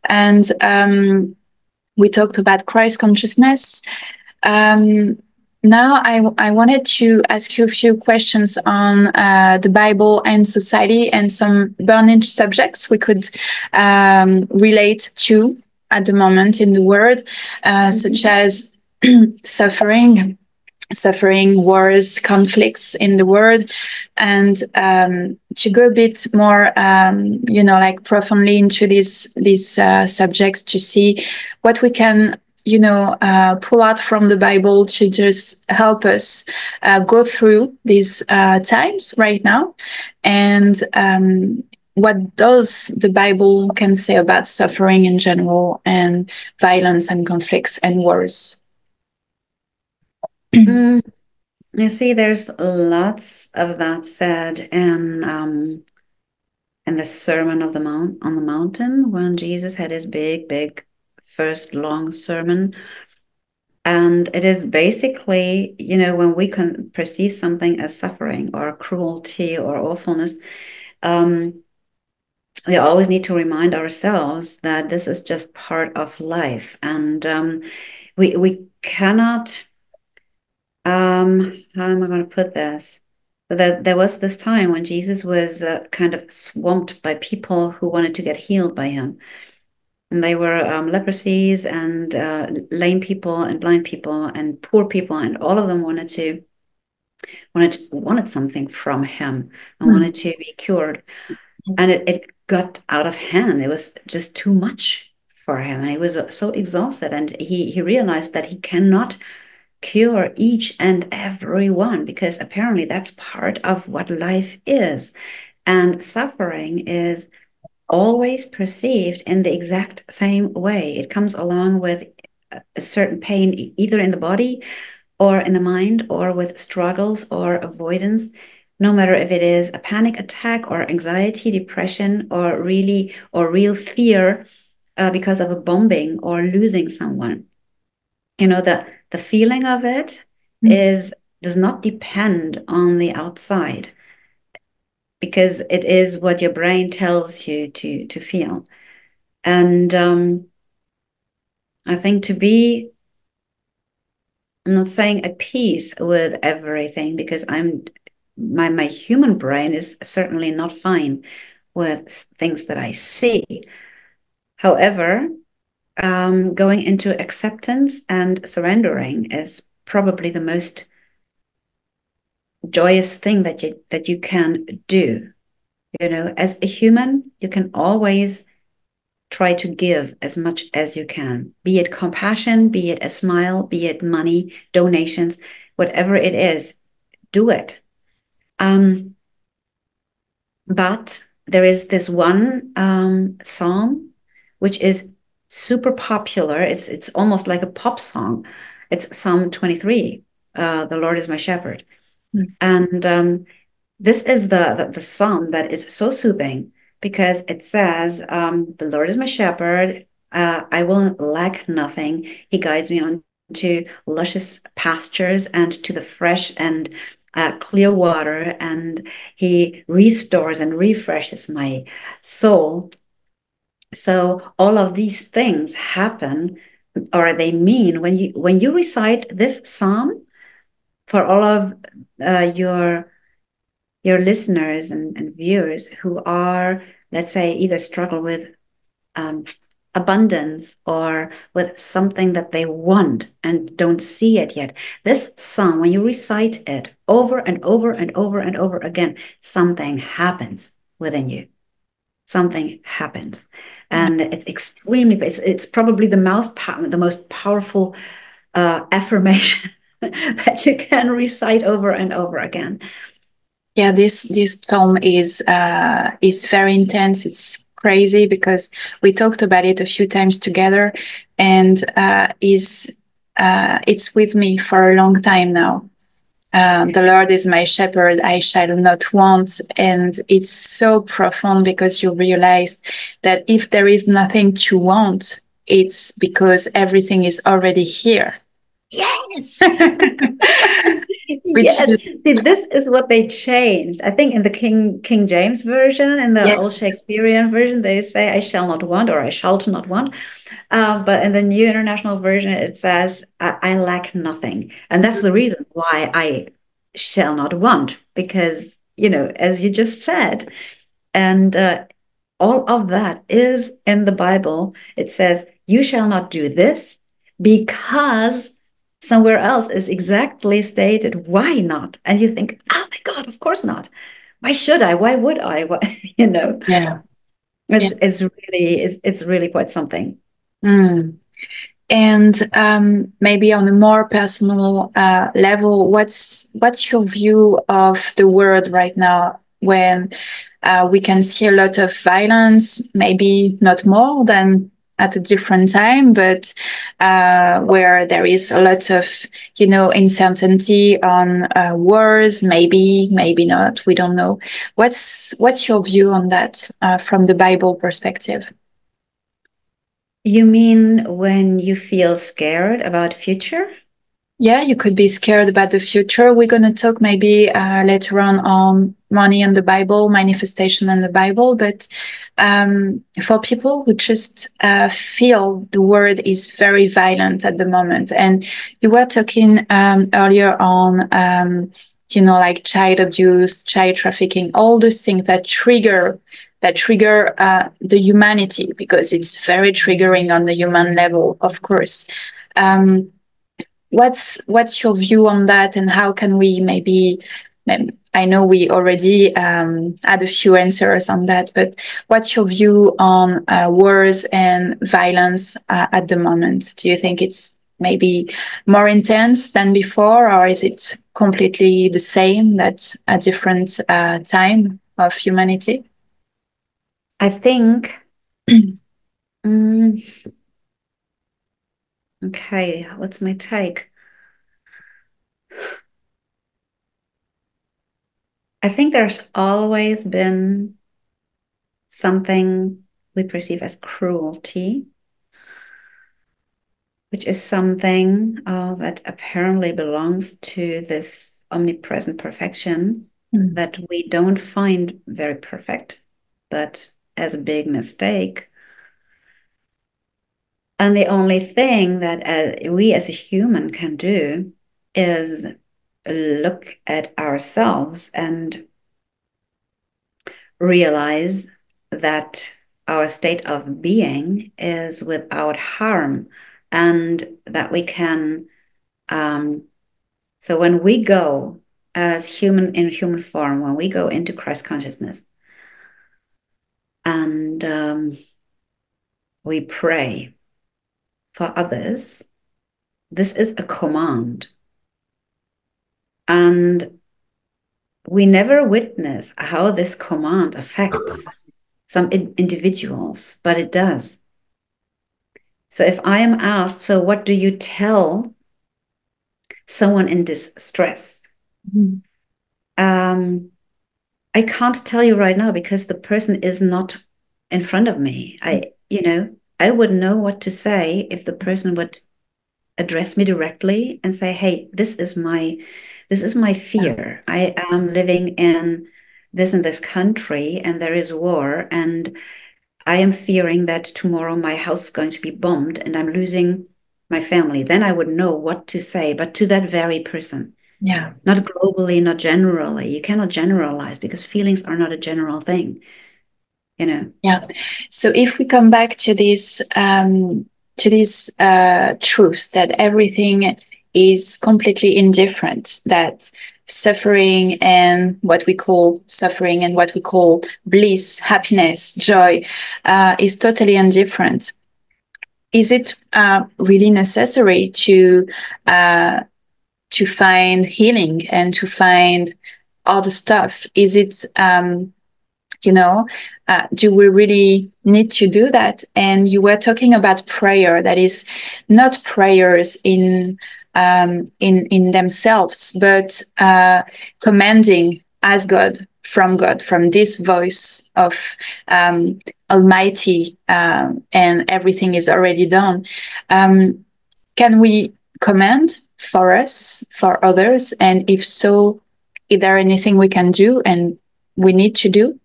And We talked about Christ consciousness. Um, Now, I wanted to ask you a few questions on the Bible and society and some burning subjects we could relate to at the moment in the world, such as suffering, wars, conflicts in the world, and to go a bit more, like profoundly into these subjects to see what we can, pull out from the Bible to just help us go through these times right now, and what does the Bible can say about suffering in general and violence and conflicts and wars. Mm, you see, there's lots of that said in the Sermon of the Mount on the Mountain when Jesus had his big first long sermon. And it is basically, when we can perceive something as suffering or cruelty or awfulness, um, we always need to remind ourselves that this is just part of life, and we cannot. How am I going to put this? That there was this time when Jesus was kind of swamped by people who wanted to get healed by him, and they were leprosies and lame people and blind people and poor people, and all of them wanted something from him and wanted to be cured. And it got out of hand. It was just too much for him. And he was so exhausted, and he realized that he cannot cure each and every one because apparently that's part of what life is. And suffering is always perceived in the exact same way. It comes along with a certain pain, either in the body or in the mind, or with struggles or avoidance, no matter if it is a panic attack or anxiety, depression, or real fear because of a bombing or losing someone. The feeling of it is does not depend on the outside because it is what your brain tells you to feel. And I think I'm not saying at peace with everything because my human brain is certainly not fine with things that I see. However, going into acceptance and surrendering is probably the most joyous thing that you can do. As a human, you can always try to give as much as you can, be it compassion, be it a smile, be it money, donations, whatever it is, do it. But there is this one psalm which is super popular. It's almost like a pop song. It's Psalm 23. The Lord is my shepherd, and this is the psalm that is so soothing because it says, "The Lord is my shepherd; I will lack nothing. He guides me on to luscious pastures and to the fresh and clear water, and He restores and refreshes my soul." So all of these things happen, or they mean when you recite this psalm for all of your listeners and viewers who are, let's say, either struggle with um, abundance or with something that they want and don't see it yet. This psalm, when you recite it over and over and over and over again, something happens within you. Something happens, and it's probably the most powerful affirmation that you can recite over and over again. Yeah, this psalm is very intense. It's crazy because we talked about it a few times together, and it's with me for a long time now. The Lord is my shepherd; I shall not want, and it's so profound because you realize that if there is nothing to want, it's because everything is already here. Yes. which Yes, is, see, this is what they changed. I think in the King James version, in the old yes. Shakespearean version, they say "I shall not want" or "I shall not want." But in the New International Version, it says I lack nothing, and that's the reason why I shall not want, because as you just said, and all of that is in the Bible. It says, "You shall not do this," because somewhere else is exactly stated, why not? And you think, oh my God, of course not. Why should I? Why would I? You know, Yeah. Yeah. it's really quite something. Mm. And maybe on a more personal level, what's your view of the world right now when we can see a lot of violence, maybe not more than at a different time, but where there is a lot of, uncertainty on wars, maybe not, we don't know. What's your view on that from the Bible perspective? You mean when you feel scared about future? Yeah, you could be scared about the future. We're going to talk maybe later on money and the Bible, manifestation and the Bible. But for people who just feel the world is very violent at the moment, and you were talking earlier on, like child abuse, child trafficking, all those things that trigger the humanity, because it's very triggering on the human level, of course. Um, what's your view on that, and how can we maybe, I know we already had a few answers on that, but what's your view on wars and violence at the moment? Do you think it's maybe more intense than before, or is it completely the same, that's a different time of humanity? I think, mm, okay, what's my take? I think there's always been something we perceive as cruelty, which is something that apparently belongs to this omnipresent perfection Mm. that we don't find very perfect, but as a big mistake. And the only thing that we as a human can do is look at ourselves and realize that our state of being is without harm, and that we can so when we go as human in human form, when we go into Christ consciousness and we pray for others, this is a command, and we never witness how this command affects some individuals, but it does. So if I am asked, so what do you tell someone in distress? Mm. Um, I can't tell you right now because the person is not in front of me. I would know what to say if the person would address me directly and say, "Hey, this is my Yeah. fear. I am living in this country, and there is war, and I am fearing that tomorrow my house is going to be bombed and I'm losing my family." Then I would know what to say, but to that very person, Yeah. not globally, not generally. You cannot generalize because feelings are not a general thing, you know. Yeah. So if we come back to this truth that everything is completely indifferent, that suffering and what we call suffering and what we call bliss, happiness, joy is totally indifferent. Is it really necessary to find healing and to find all the stuff? Is it you know do we really need to do that? And you were talking about prayer, that is not prayers in themselves, but commanding as God, from this voice of um, Almighty, and everything is already done. Can we command for us, for others? And if so, is there anything we can do and we need to do?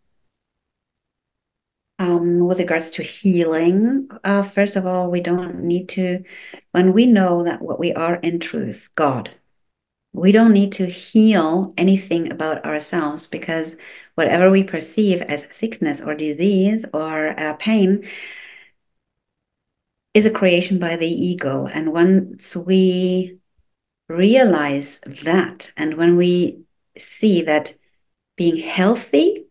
With regards to healing, first of all, we don't need to, when we know that what we are in truth, God, we don't need to heal anything about ourselves, because whatever we perceive as sickness or disease or pain is a creation by the ego. And once we realize that, and when we see that being healthy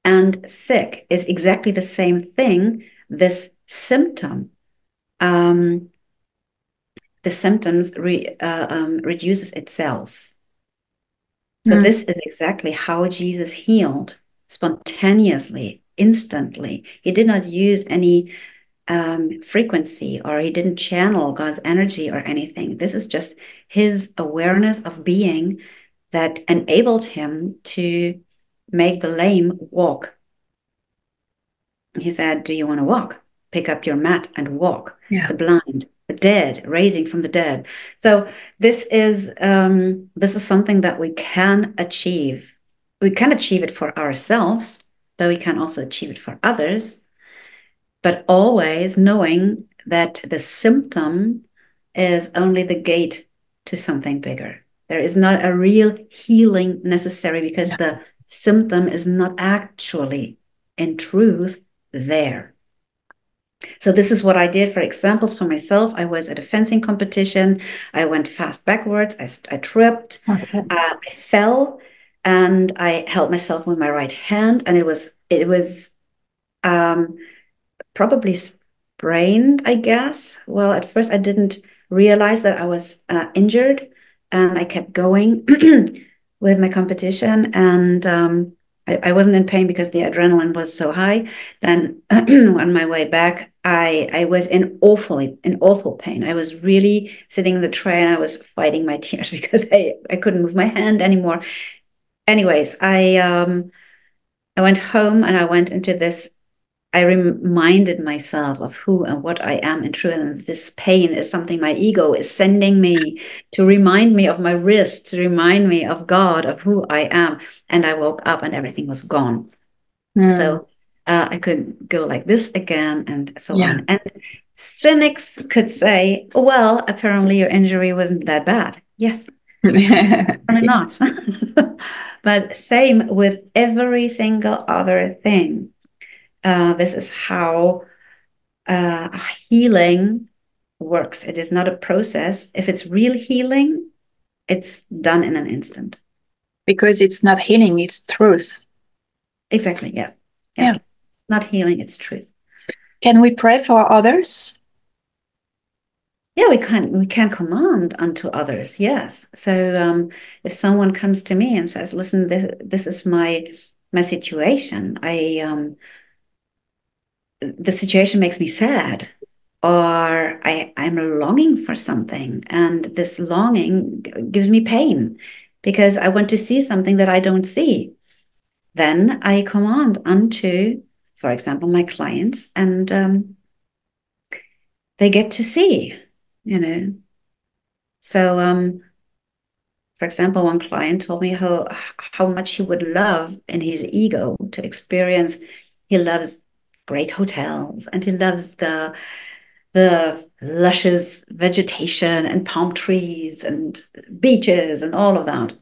and sick is exactly the same thing, this symptom, um, the symptoms reduces itself. So Mm. this is exactly how Jesus healed, spontaneously, instantly. He did not use any frequency, or he didn't channel God's energy or anything. This is just his awareness of being that enabled him to make the lame walk. He said, "Do you want to walk? Pick up your mat and walk." Yeah. The blind, the dead, raising from the dead. So this is something that we can achieve. We can achieve it for ourselves, but we can also achieve it for others. But always knowing that the symptom is only the gate to something bigger. There is not a real healing necessary, because Yeah. the symptom is not actually, in truth, there. So this is what I did. For examples for myself, I was at a fencing competition. I went fast backwards. I tripped. Okay. I fell, and I held myself with my right hand, and it was um, probably sprained, I guess. Well, at first I didn't realize that I was injured, and I kept going with my competition, and I wasn't in pain because the adrenaline was so high. Then on my way back, I was in awful pain. I was really sitting in the train. I was fighting my tears because I couldn't move my hand anymore. Anyways, I went home, and I went into this. I reminded myself of who and what I am in truth. And this pain is something my ego is sending me to remind me of my wrist, to remind me of God, of who I am. And I woke up and everything was gone. Mm. So I could go like this again and so Yeah. on. And cynics could say, well, apparently your injury wasn't that bad. Yes, apparently not. But same with every single other thing. This is how healing works. It is not a process. If it's real healing, it's done in an instant. Because it's not healing, it's truth. Exactly. Yeah. Yeah. Yeah. Not healing, it's truth. Can we pray for others? Yeah, we can command unto others. Yes. So if someone comes to me and says, "Listen, this is my situation. The situation makes me sad, or I'm longing for something, and this longing gives me pain because I want to see something that I don't see." Then I command unto, for example, my clients, and they get to see, you know. So, for example, one client told me how much he would love in his ego to experience. He loves great hotels, and he loves the luscious vegetation and palm trees and beaches and all of that.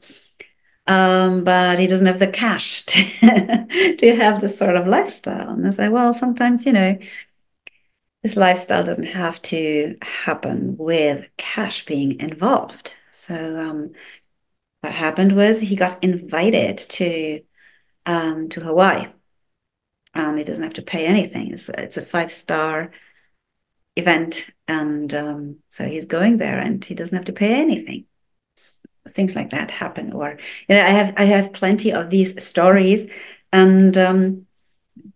But he doesn't have the cash to have this sort of lifestyle. And I say, well, sometimes, this lifestyle doesn't have to happen with cash being involved. So what happened was he got invited to Hawaii. He doesn't have to pay anything. It's a 5-star event, and so he's going there, and he doesn't have to pay anything. Things like that happen, or I have plenty of these stories, and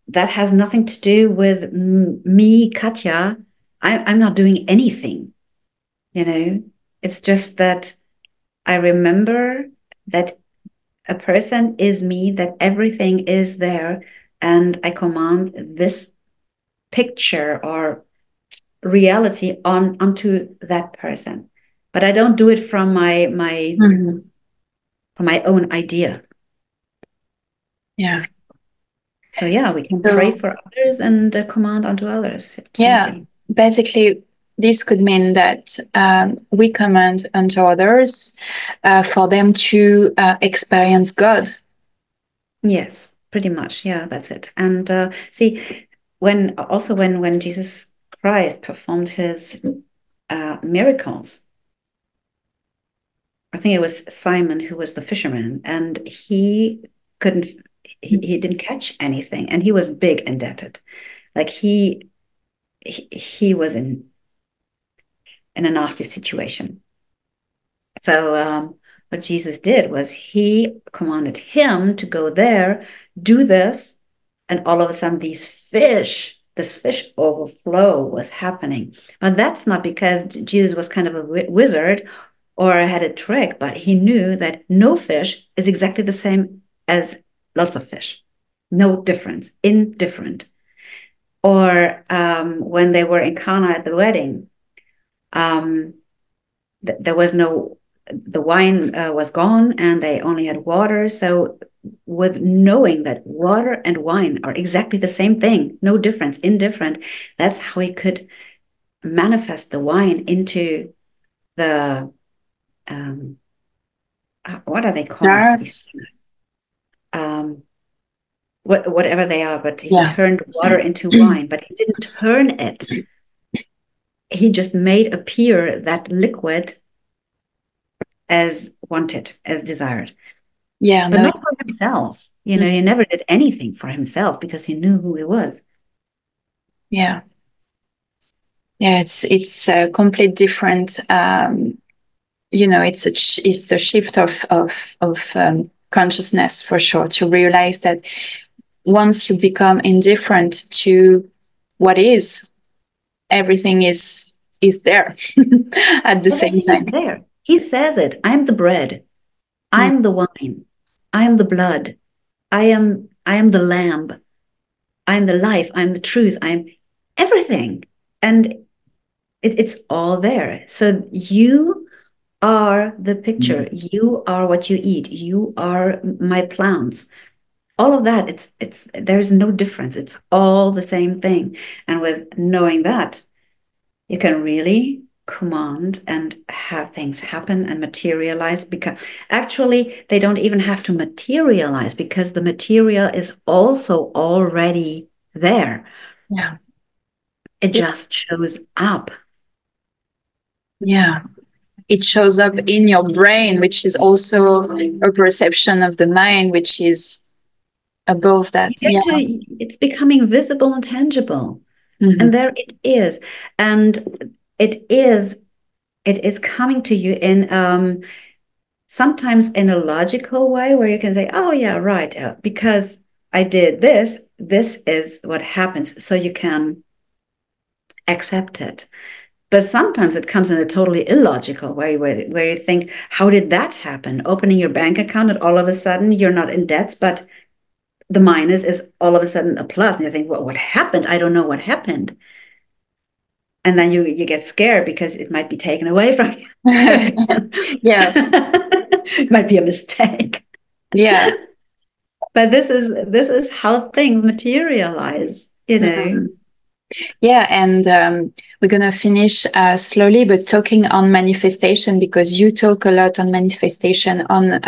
that has nothing to do with me, Katja. I'm not doing anything. It's just that I remember that a person is me, that everything is there, and I command this picture or reality onto that person. but I don't do it from my Mhm. from my own idea. Yeah. So yeah, we can pray So for others and command unto others. yeah, Absolutely. basically, this could mean that we command unto others for them to experience God. Yes, pretty much. Yeah, that's it. And see, when Jesus Christ performed his miracles, I think it was Simon who was the fisherman, and couldn't he didn't catch anything, and he was big indebted. Like he was in a nasty situation. So what Jesus did was he commanded him to go there, do this, and all of a sudden this fish overflow was happening. But that's not because Jesus was kind of a wizard or had a trick, but he knew that no fish is exactly the same as lots of fish. No difference, indifferent. Or when they were in Cana at the wedding, um, there was no the wine was gone and they only had water. So with knowing that water and wine are exactly the same thing, no difference, indifferent, that's how he could manifest the wine into the what are they called, Jars. um, whatever they are, but he Yeah. turned water into wine, but he didn't turn it. He just made appear that liquid as wanted, as desired, Yeah, but no. not for himself. You know, he never did anything for himself because he knew who he was. Yeah. Yeah, it's a complete different. It's a shift of consciousness for sure to realize that once you become indifferent to what is, everything is there at the same Everything is time. there. He says it. I'm the bread. Mm. I'm the wine. I am the blood. I am the lamb. I'm the life. I'm the truth. I'm everything. And it's all there. So you are the picture. You are what you eat. You are my plants. All of that, it's there's no difference. It's all the same thing. And with knowing that, you can really command and have things happen and materialize, because actually they don't even have to materialize because the material is also already there. Yeah. It Yeah. just shows up. Yeah. It shows up in your brain, which is also a perception of the mind, which is above You that. get Yeah. to, it's becoming visible and tangible. And Mhm. there it is. And it is, it is coming to you in sometimes in a logical way where you can say, oh yeah, right, because I did this, this is what happens. So you can accept it. But sometimes it comes in a totally illogical way where you think, how did that happen? Opening your bank account and all of a sudden you're not in debts, but the minus is all of a sudden a plus. And you think, well, what happened? I don't know what happened. And then you get scared because it might be taken away from you. Yeah. It might be a mistake. Yeah. But this is how things materialize, you know. Mhm. Yeah, and we're gonna finish slowly, but talking on manifestation because you talk a lot on manifestation on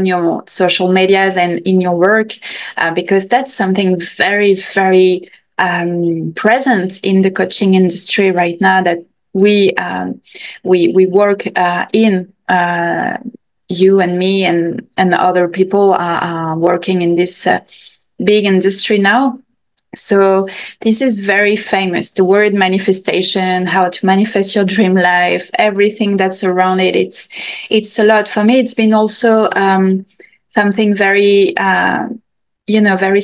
your social medias and in your work, because that's something very, very present in the coaching industry right now that we work in. You and me and other people are working in this big industry now. So this is very famous. The word manifestation, how to manifest your dream life, everything that's around it. It's a lot for me. It's been also something very very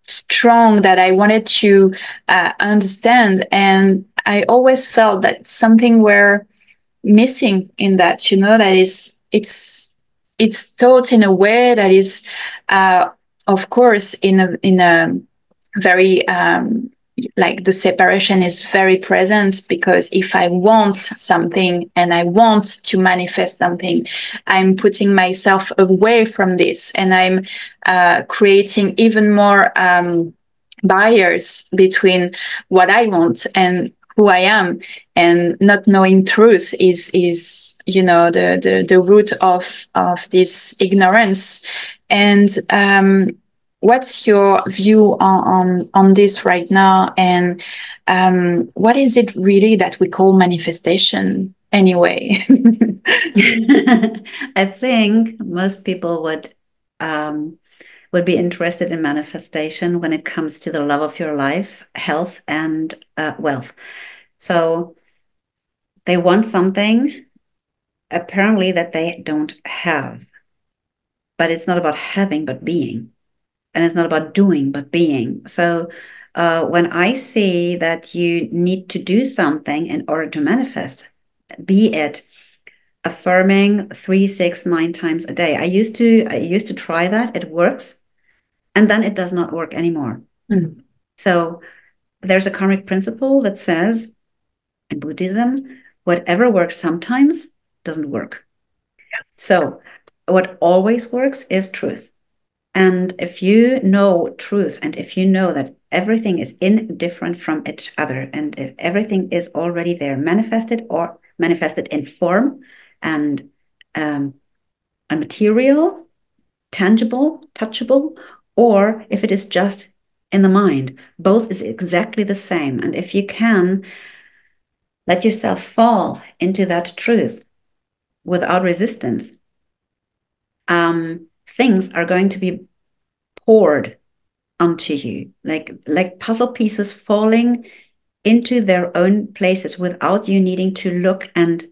strong that I wanted to understand, and I always felt that something were missing in that. That is it's taught in a way that is, of course, in a very like the separation is very present, because if I want something and I want to manifest something, I'm putting myself away from this, and I'm creating even more barriers between what I want and who I am. And not knowing truth is the root of this ignorance. And what's your view on this right now? And what is it really that we call manifestation anyway? I think most people would be interested in manifestation when it comes to the love of your life, health, and wealth. So they want something apparently that they don't have, but it's not about having, but being. And it's not about doing, but being. So when I see that you need to do something in order to manifest, be it affirming 3, 6, 9 times a day. I used to try that. It works. And then it does not work anymore. Mm. So there's a karmic principle that says in Buddhism, whatever works sometimes doesn't work. So what always works is truth. And if you know truth, and if you know that everything is indifferent from each other, and if everything is already there, manifested or manifested in form and a material, tangible, touchable, or if it is just in the mind, both is exactly the same. And if you can let yourself fall into that truth without resistance, things are going to be poured onto you, like puzzle pieces falling into their own places without you needing to look and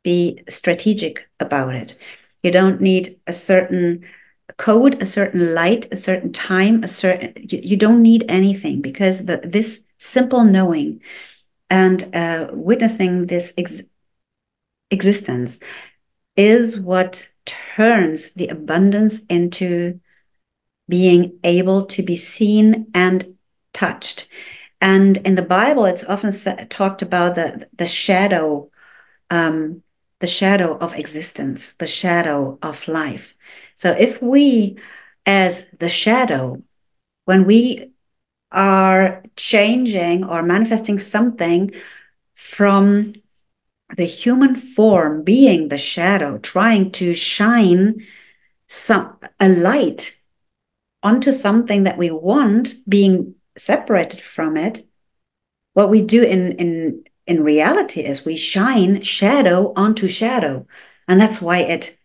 be strategic about it. You don't need a certain code, a certain light, a certain time, you don't need anything, because this simple knowing and witnessing this existence is what turns the abundance into being able to be seen and touched. And in the Bible, it's often talked about the shadow, the shadow of existence, the shadow of life. So if we, as the shadow, when we are changing or manifesting something from the human form, being the shadow, trying to shine a light onto something that we want, being separated from it, what we do in reality is we shine shadow onto shadow. And that's why it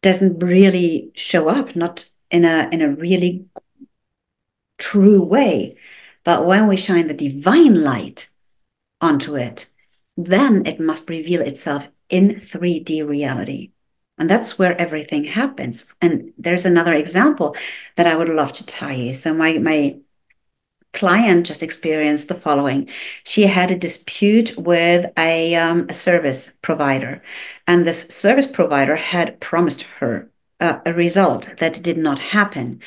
doesn't really show up, not in a really true way. But when we shine the divine light onto it, then it must reveal itself in 3D reality. And that's where everything happens. And there's another example that I would love to tell you. So my client just experienced the following. She had a dispute with a service provider, and this service provider had promised her a result that did not happen.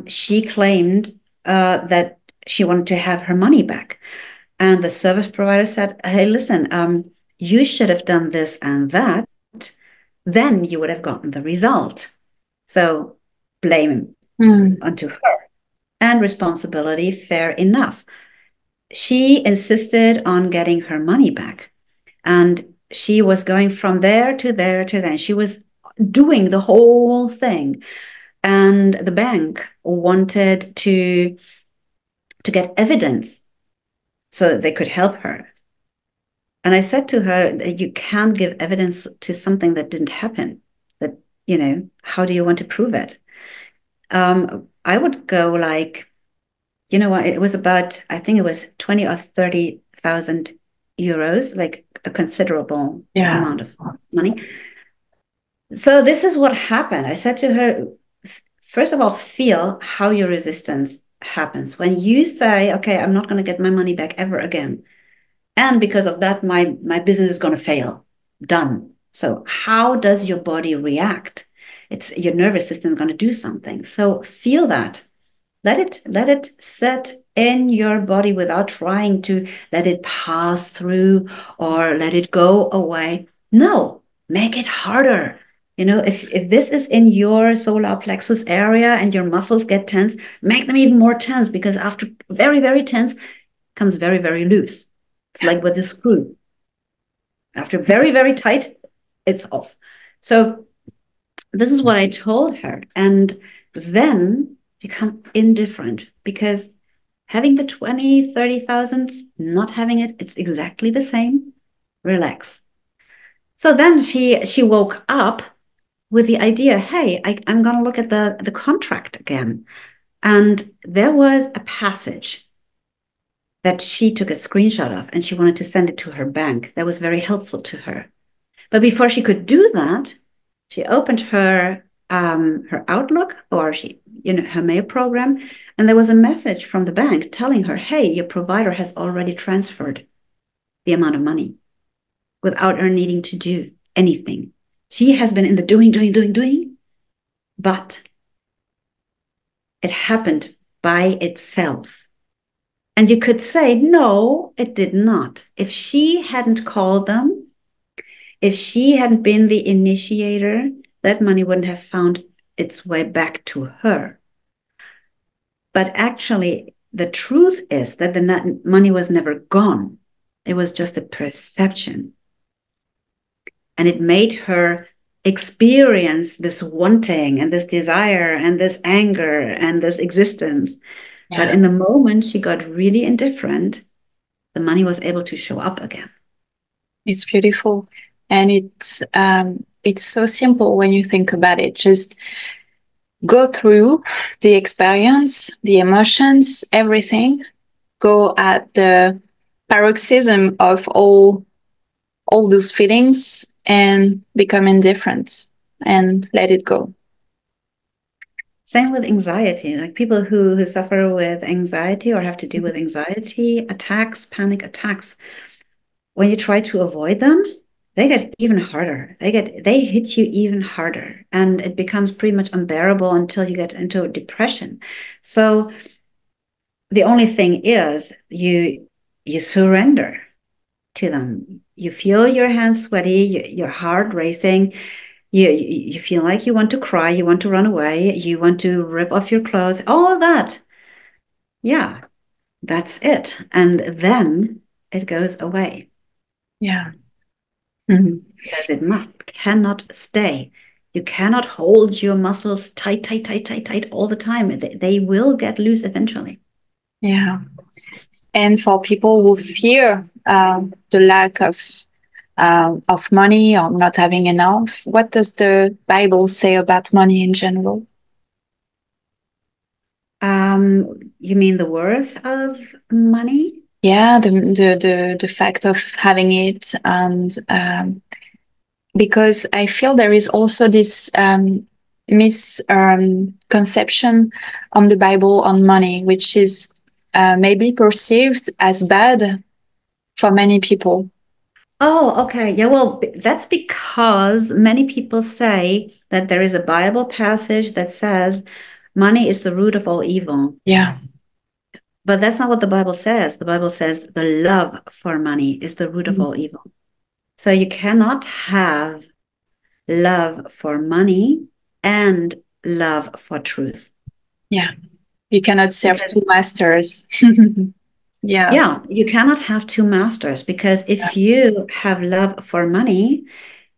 She claimed that she wanted to have her money back. And the service provider said, hey, listen, you should have done this and that. Then you would have gotten the result. So blame onto her, and responsibility, fair enough. She insisted on getting her money back. And she was going from there to there to there. She was doing the whole thing. And the bank wanted to get evidence so that they could help her. And I said to her, you can't give evidence to something that didn't happen. That, how do you want to prove it? I would go like, what, it was about, I think it was 20 or 30,000 euros, like a considerable amount of money. So this is what happened. I said to her, first of all, feel how your resistance happens. When you say, okay, I'm not going to get my money back ever again, and because of that, my business is going to fail. Done. So how does your body react? It's your nervous system going to do something. So feel that. Let it set in your body without trying to let it pass through or let it go away. No, make it harder. If this is in your solar plexus area and your muscles get tense, make them even more tense, because after very, very tense comes very, very loose. It's like with the screw. After very, very tight, it's off. So this is what I told her. And then become indifferent, because having the 20, 30,000, not having it, it's exactly the same. Relax. So then she woke up with the idea, hey, I'm going to look at the contract again. And there was a passage that she took a screenshot of and she wanted to send it to her bank. That was very helpful to her. But before she could do that, she opened her Outlook, or her mail program, and there was a message from the bank telling her, "Hey, your provider has already transferred the amount of money without her needing to do anything. She has been in the doing, doing, doing, doing, but it happened by itself." And you could say, no, it did not. If she hadn't called them, if she hadn't been the initiator, that money wouldn't have found its way back to her. But actually, the truth is that the money was never gone. It was just a perception. And it made her experience this wanting and this desire and this anger and this existence. Yeah. But in the moment she got really indifferent, the money was able to show up again. It's beautiful. And it's so simple when you think about it. Just go through the experience, the emotions, everything. Go at the paroxysm of all those feelings and become indifferent and let it go. Same with anxiety. Like people who suffer with anxiety or have to deal with anxiety attacks, panic attacks, when you try to avoid them, they get even harder. They hit you even harder, and it becomes pretty much unbearable until you get into depression. So the only thing is you surrender to them. You feel your hands sweaty, your heart racing. You feel like you want to cry, you want to run away, you want to rip off your clothes, all of that. Yeah, that's it. And then it goes away. Yeah. Mm-hmm. Because cannot stay. You cannot hold your muscles tight, tight, tight, tight, tight all the time. They will get loose eventually. Yeah. And for people who fear the lack of money or not having enough, what does the Bible say about money in general? You mean the worth of money? Yeah, the fact of having it, and because I feel there is also this misconception on the Bible on money, which is maybe perceived as bad for many people. Oh, okay. Yeah, well, that's because many people say that there is a Bible passage that says money is the root of all evil. Yeah. But that's not what the Bible says. The Bible says the love for money is the root of Mm-hmm. all evil. So you cannot have love for money and love for truth. Yeah. You cannot serve Because, two masters. Yeah. yeah, you cannot have two masters, because if you have love for money,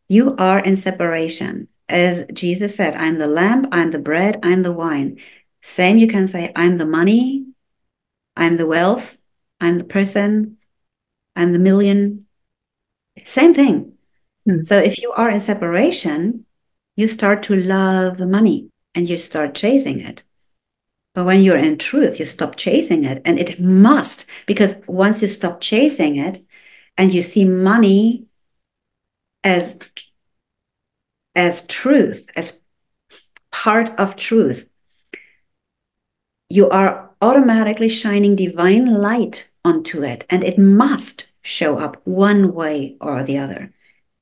you are in separation. As Jesus said, I'm the lamp, I'm the bread, I'm the wine. Same, you can say, I'm the money, I'm the wealth, I'm the person, I'm the million. Same thing. Mm. So if you are in separation, you start to love money and you start chasing it. But when you're in truth, you stop chasing it. And it must, because once you stop chasing it and you see money as truth, as part of truth, you are automatically shining divine light onto it. And it must show up one way or the other.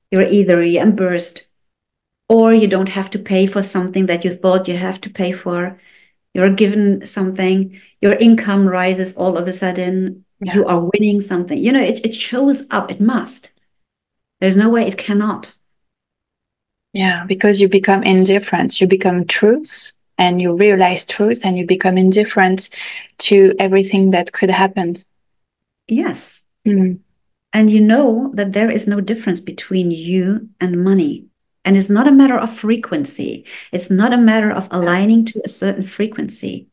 You're either reimbursed, or you don't have to pay for something that you thought you have to pay for. You're given something, your income rises all of a sudden, Yeah. you are winning something. It shows up, it must. There's no way it cannot. Yeah, because you become indifferent. You become truth and you realize truth and you become indifferent to everything that could happen. Yes. Mm. And you know that there is no difference between you and money. And it's not a matter of frequency. It's not a matter of aligning to a certain frequency.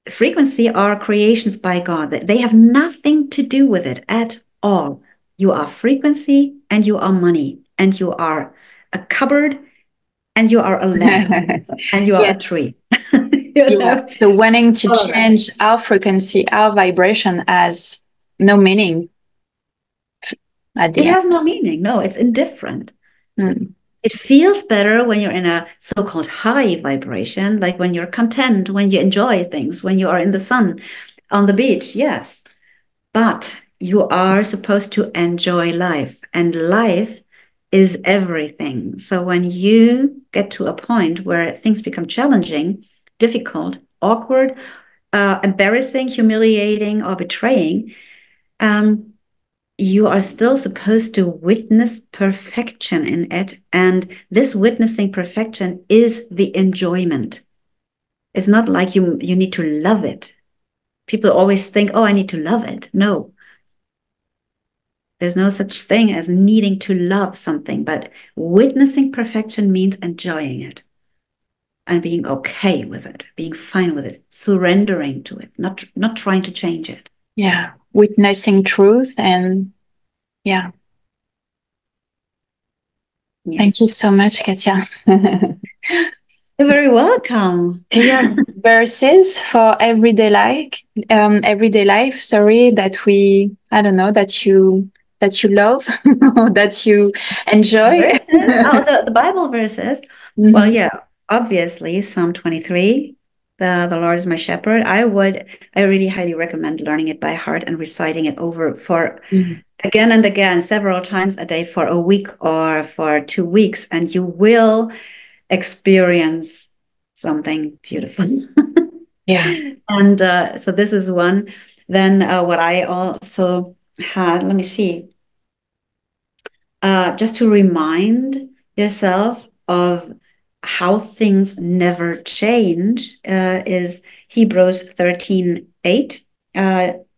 Frequency are creations by God. They have nothing to do with it at all. You are frequency and you are money and you are a cupboard and you are a lamp and you are Yeah. a tree. Yeah. So wanting to All of that. change our frequency, our vibration has no meaning at It the end. has no meaning. No, it's indifferent. Mm. It feels better when you're in a so-called high vibration, like when you're content, when you enjoy things, when you are in the sun, on the beach, yes. But you are supposed to enjoy life, and life is everything. So when you get to a point where things become challenging, difficult, awkward, embarrassing, humiliating, or betraying, um, you are still supposed to witness perfection in it. And this witnessing perfection is the enjoyment. It's not like you need to love it. People always think, oh, I need to love it. No, there's no such thing as needing to love something, but witnessing perfection means enjoying it and being okay with it, being fine with it, surrendering to it, not trying to change it. Yeah. Witnessing truth and yeah. Thank you Yes. so much, Katja. You're very welcome. Do you have verses for everyday life, sorry, that we, I don't know, that you love or that you enjoy? Verses? Oh, the Bible verses. Well, Mhm. yeah, obviously, Psalm 23, the Lord is my shepherd. I really highly recommend learning it by heart and reciting it over for Mhm. again and again, several times a day for a week or for 2 weeks, and you will experience something beautiful. Yeah. And so this is one. Then what I also had, let me see, just to remind yourself of how things never change is Hebrews 13:8.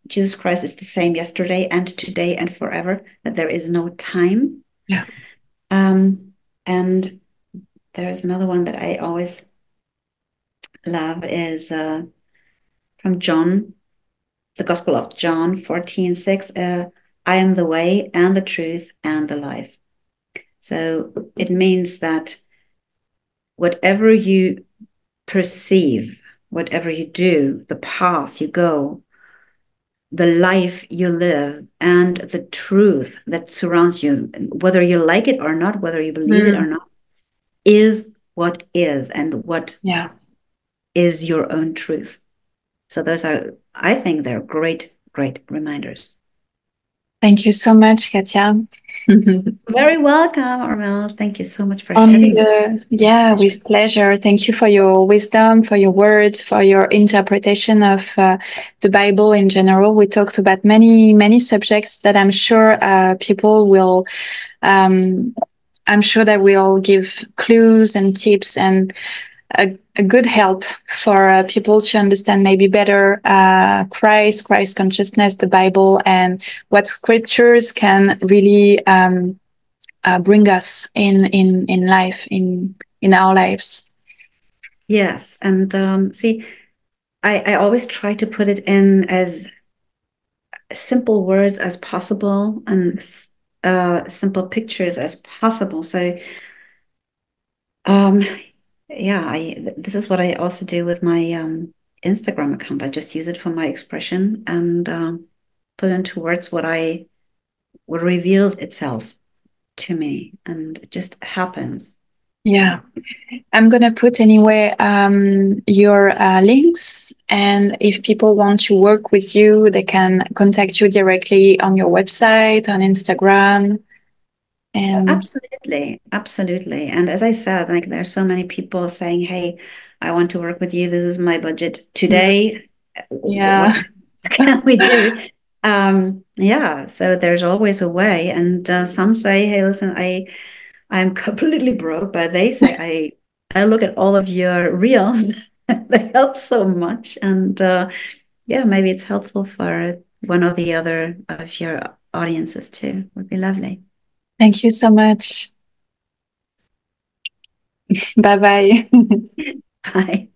Jesus Christ is the same yesterday and today and forever, that there is no time. Yeah. And there is another one that I always love is from John, the Gospel of John 14:6. I am the way and the truth and the life. So it means that whatever you perceive, whatever you do, the path you go, the life you live, and the truth that surrounds you, whether you like it or not, whether you believe it or Mm. not, is what is and what Yeah. is your own truth. So those are, I think they're great, great reminders. Thank you so much, Katja. Very welcome, Armel. Thank you so much for On having me. the, My yeah, pleasure. with pleasure. Thank you for your wisdom, for your words, for your interpretation of the Bible in general. We talked about many subjects that I'm sure people will, um, I'm sure that will give clues and tips and a good help for people to understand maybe better Christ consciousness, the Bible, and what scriptures can really bring us in life in our lives. Yes. And see, I always try to put it in as simple words as possible and simple pictures as possible. So, um, yeah, this is what I also do with my Instagram account. I just use it for my expression and put into words what reveals itself to me, and it just happens. Yeah, I'm gonna put anyway your links, and if people want to work with you, they can contact you directly on your website, on Instagram. And Absolutely, absolutely. And as I said, like there's so many people saying, "Hey, I want to work with you. This is my budget Mm, today. yeah. What can we do? Yeah, so there's always a way. And some say, hey, listen, I'm completely broke, but they say I look at all of your reels. They help so much. And yeah, maybe it's helpful for one or the other of your audiences too. Would be lovely. Thank you so much. Bye bye. Bye.